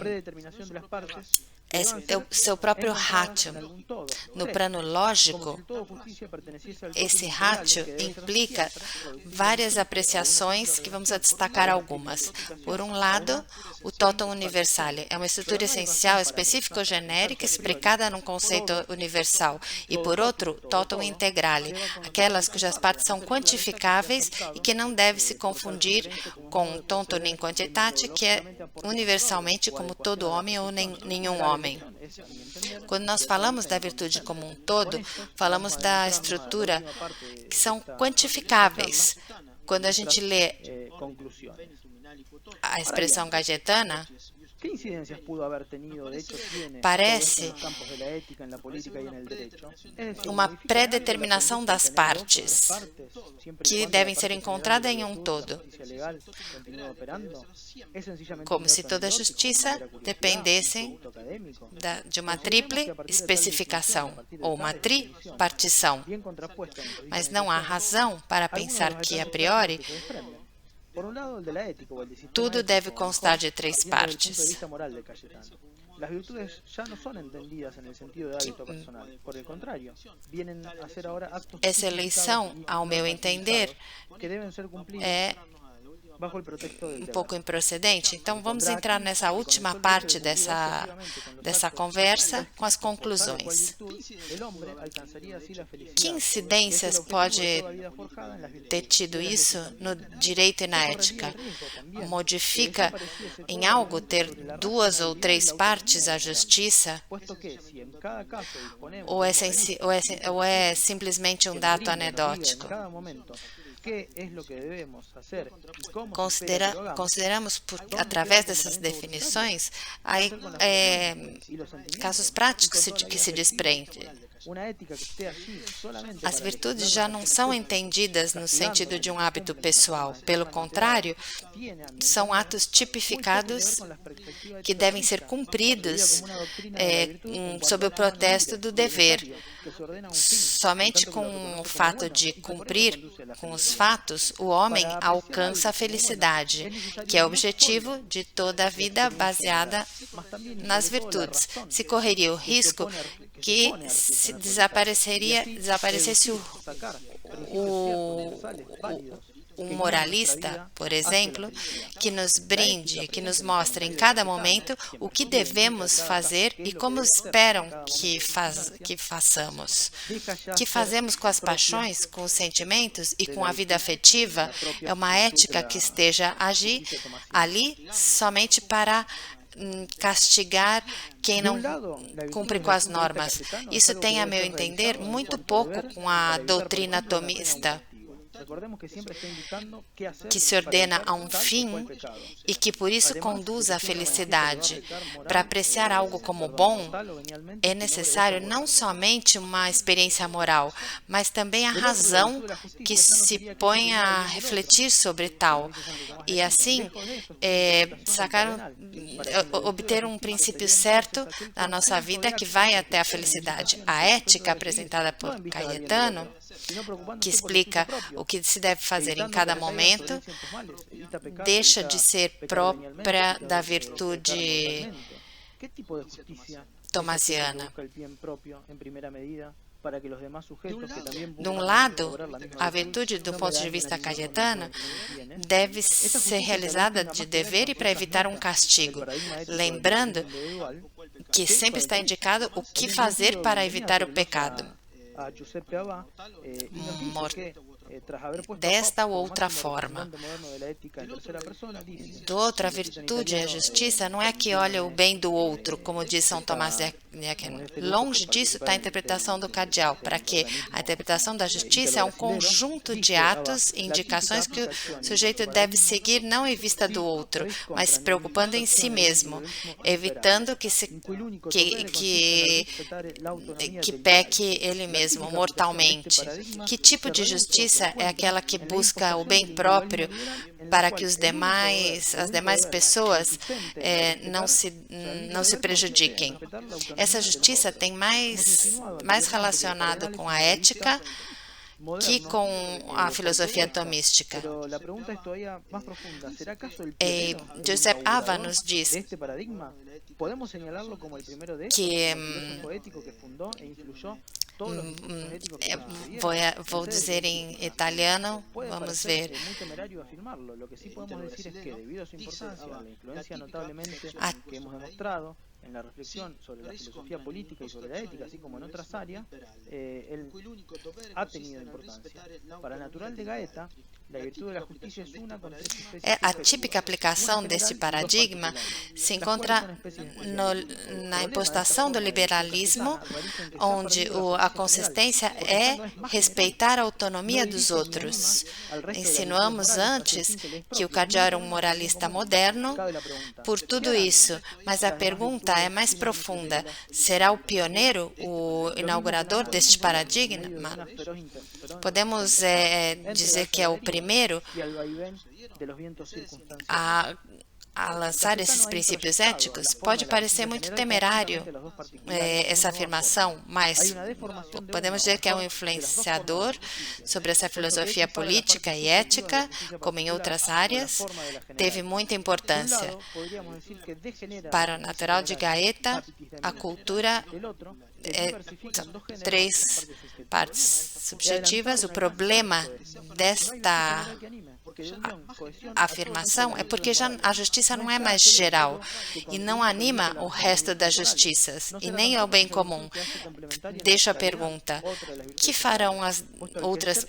o seu próprio ratio. No plano lógico, esse ratio implica várias apreciações que vamos destacar algumas. Por um lado, o totum universale é uma estrutura essencial, específica ou genérica, explicada num conceito universal. E por outro, totum integrale, aquelas cujas partes são quantificáveis e que não deve se confundir com totum in quantitate, que é universalmente como todo homem ou nenhum homem. Quando nós falamos da virtude como um todo, falamos da estrutura que são quantificáveis. Quando a gente lê a expressão caetana, parece uma predeterminação das partes que devem ser encontradas em um todo, como se toda a justiça dependesse de uma triple especificação ou uma tripartição. Mas não há razão para pensar que, a priori, tudo deve constar de três partes. Essa eleição, ao meu entender, é um pouco improcedente? Então, vamos entrar nessa última parte dessa conversa com as conclusões. Que incidências pode ter tido isso no direito e na ética? Modifica em algo ter 2 ou 3 partes a justiça? Ou é simplesmente um dado anedótico? Consideramos, através dessas definições, casos práticos que se desprendem. As virtudes já não são entendidas no sentido de um hábito pessoal. Pelo contrário, são atos tipificados que devem ser cumpridos sob o protesto do dever. Somente com o fato de cumprir com os fatos, o homem alcança a felicidade, que é o objetivo de toda a vida baseada nas virtudes. Se correria o risco que se desaparecesse um moralista, por exemplo, que nos brinde, que nos mostre em cada momento o que devemos fazer e como esperam que façamos. O que fazemos com as paixões, com os sentimentos e com a vida afetiva é uma ética que esteja ali somente para castigar quem não cumpre com as normas. Isso tem, a meu entender, muito pouco com a doutrina tomista, que se ordena a um fim e que por isso conduz à felicidade. Para apreciar algo como bom, é necessário não somente uma experiência moral, mas também a razão que se põe a refletir sobre tal. E assim, obter um princípio certo na nossa vida que vai até a felicidade. A ética apresentada por Cayetano, que explica o que se deve fazer em cada momento, deixa de ser própria da virtude tomasiana. De um lado, a virtude, do ponto de vista cayetano, deve ser realizada de dever e para evitar um castigo, lembrando que sempre está indicado o que fazer para evitar o pecado. Desta ou outra forma. Do outra virtude, a justiça não é que olha o bem do outro, como diz São Tomás de Aquino. Longe disso está a interpretação do Cardeal, para que a interpretação da justiça é um conjunto de atos e indicações que o sujeito deve seguir não em vista do outro, mas se preocupando em si mesmo, evitando que peque ele mesmo mortalmente. Que tipo de justiça é aquela que busca o bem próprio para que as demais pessoas não se prejudiquem? Essa justiça tem mais relacionado com a ética que com a filosofia tomística. Joseph Ava nos diz que vou dizer em italiano, vamos ver. En la reflexión sobre la filosofía política y sobre la ética, así como en otras áreas, él ha tenido importancia. Para el natural de Gaeta, la virtud de la justicia es una con tres especies. A típica aplicação deste paradigma se encontra na impostação do liberalismo, onde a consistência é respeitar a autonomia dos outros. Insinuamos antes que o Cardeal era um moralista moderno por tudo isso, mas a pergunta é mais profunda. Será o pioneiro, o inaugurador deste paradigma? Podemos dizer que é o primeiro a lançar esses princípios éticos? Pode parecer muito temerário essa afirmação, mas podemos dizer que é um influenciador sobre essa filosofia política e ética, como em outras áreas, teve muita importância. Para o natural de Gaeta, a cultura são três partes subjetivas. O problema afirmação é porque já a justiça não é mais geral e não anima o resto das justiças e nem é o bem comum. Deixo a pergunta: que farão as outras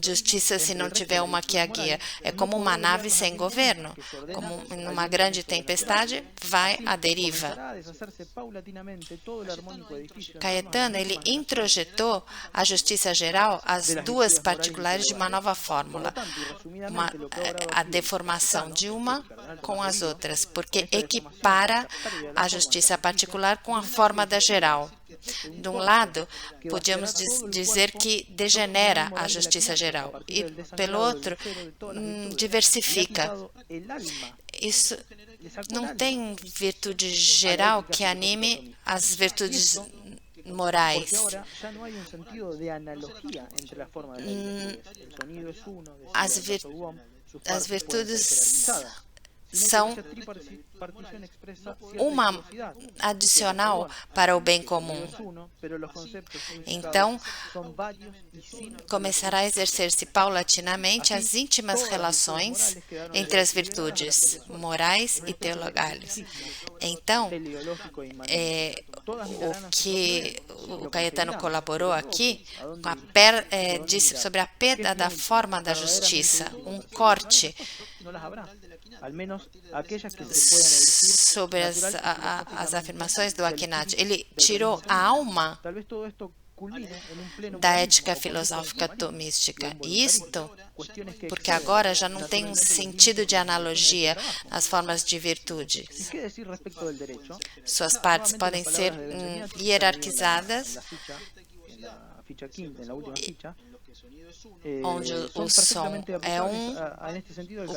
justiça se não tiver uma que a guia? É como uma nave sem governo. Como numa grande tempestade, vai à deriva. Caetano, ele introjetou a justiça geral, as duas particulares, de uma nova fórmula. A deformação de uma com as outras, porque equipara a justiça particular com a forma da geral. De um lado, podíamos dizer que degenera a justiça geral, e pelo outro, diversifica. Isso não tem virtude geral que anime as virtudes morais. As virtudes são uma adicional para o bem comum. Então, começará a exercer-se paulatinamente as íntimas relações entre as virtudes morais e teologais. Então, o que o Caetano colaborou aqui, disse sobre a perda da forma da justiça, um corte sobre as afirmações do Akhenaten. Ele tirou a alma da ética filosófica tomística. E isto porque agora já não tem um sentido de analogia nas formas de virtude. Suas partes podem ser hierarquizadas, onde o som é o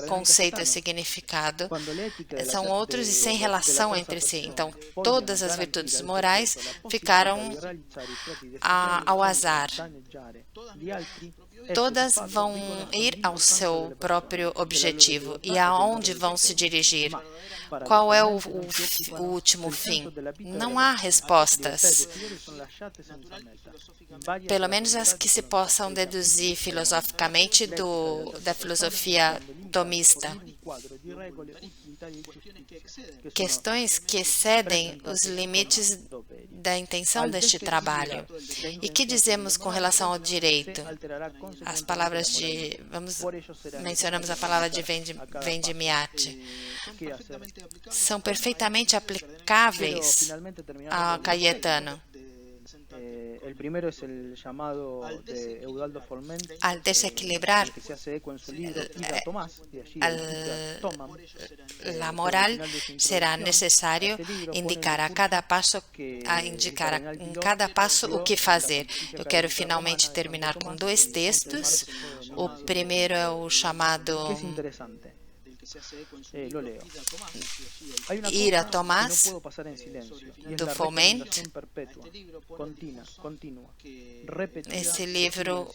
conceito e o significado são outros e sem relação entre si. Então, todas as virtudes morais ficaram ao azar. Todas vão ir ao seu próprio objetivo. E aonde vão se dirigir? Qual é o último fim? Não há respostas. Pelo menos as que se possam deduzir filosoficamente da filosofia tomista. Questões que excedem os limites da intenção deste trabalho. E que dizemos com relação ao direito? As palavras mencionamos a palavra de Vendimiati. São perfeitamente aplicáveis a Caetano. Al desequilibrar la moral, será necessário indicar em cada passo o que fazer. Eu quero finalmente terminar com dois textos. O primeiro é o chamado Ira Tomás, do Foment. Esse livro,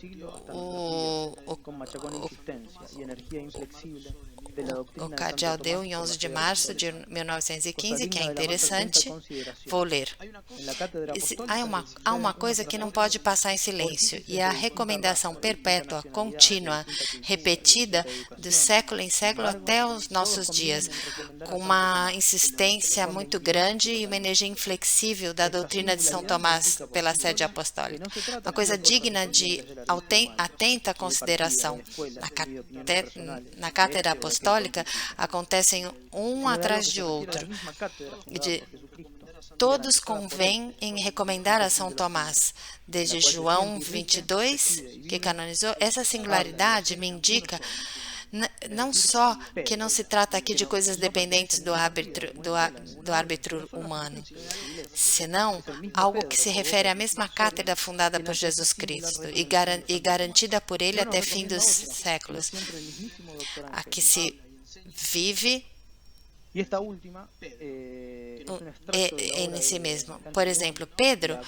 o cardeal deu em 11 de março de 1915, que é interessante. Vou ler. Há uma coisa que não pode passar em silêncio, e é a recomendação perpétua, contínua, repetida, de século em século até os nossos dias, com uma insistência muito grande e uma energia inflexível da doutrina de São Tomás pela sede apostólica. Uma coisa digna de atenta consideração. Na cátedra apostólica acontecem um atrás de outro. Todos convêm em recomendar a São Tomás. Desde João 22, que canonizou, essa singularidade me indica não só que não se trata aqui de coisas dependentes do árbitro humano, senão algo que se refere à mesma cátedra fundada por Jesus Cristo e garantida por ele até fim dos séculos. Aqui se vive em si mesmo. Por exemplo, Pedro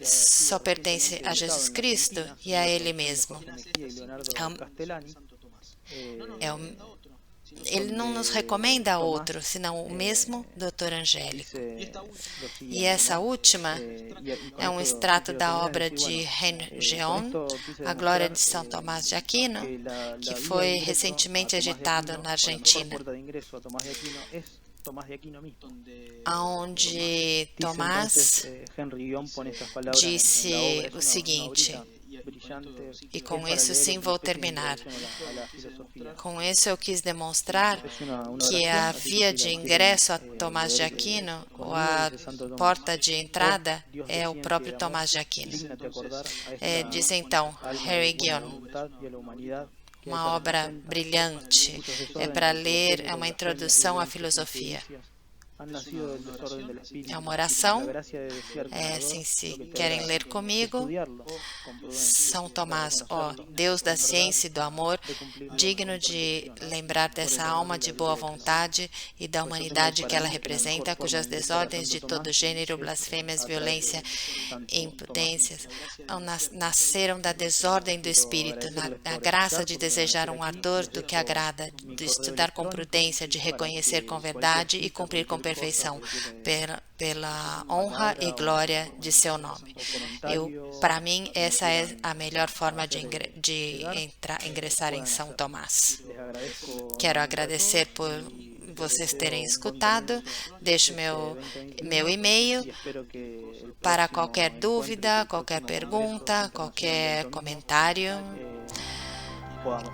só pertence a Jesus Cristo e a ele mesmo. ele não nos recomenda outro, senão o mesmo Dr. Angélico. E essa última é um extrato da obra de Henry Geon, A Glória de São Tomás de Aquino, que foi recentemente editado na Argentina, onde Tomás disse o seguinte, e com isso sim vou terminar. Com isso eu quis demonstrar que a via de ingresso a Tomás de Aquino, ou a porta de entrada, é o próprio Tomás de Aquino. Diz então Henry Geon, uma obra brilhante, para ler, é uma introdução à filosofia. É uma oração, se querem ler comigo, São Tomás, ó Deus da ciência e do amor, digno de lembrar dessa alma de boa vontade e da humanidade que ela representa, cujas desordens de todo gênero, blasfêmias, violência e impotências nasceram da desordem do espírito, na graça de desejar um ardor do que agrada, de estudar com prudência, de reconhecer com verdade e cumprir com perfeição, pela honra e glória de seu nome. Para mim, essa é a melhor forma de ingressar em São Tomás. Quero agradecer por vocês terem escutado. Deixo meu e-mail para qualquer dúvida, qualquer pergunta, qualquer comentário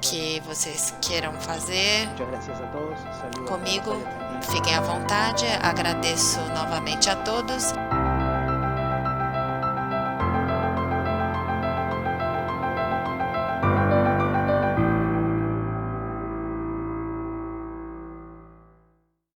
que vocês queiram fazer comigo. Fiquem à vontade. Agradeço novamente a todos.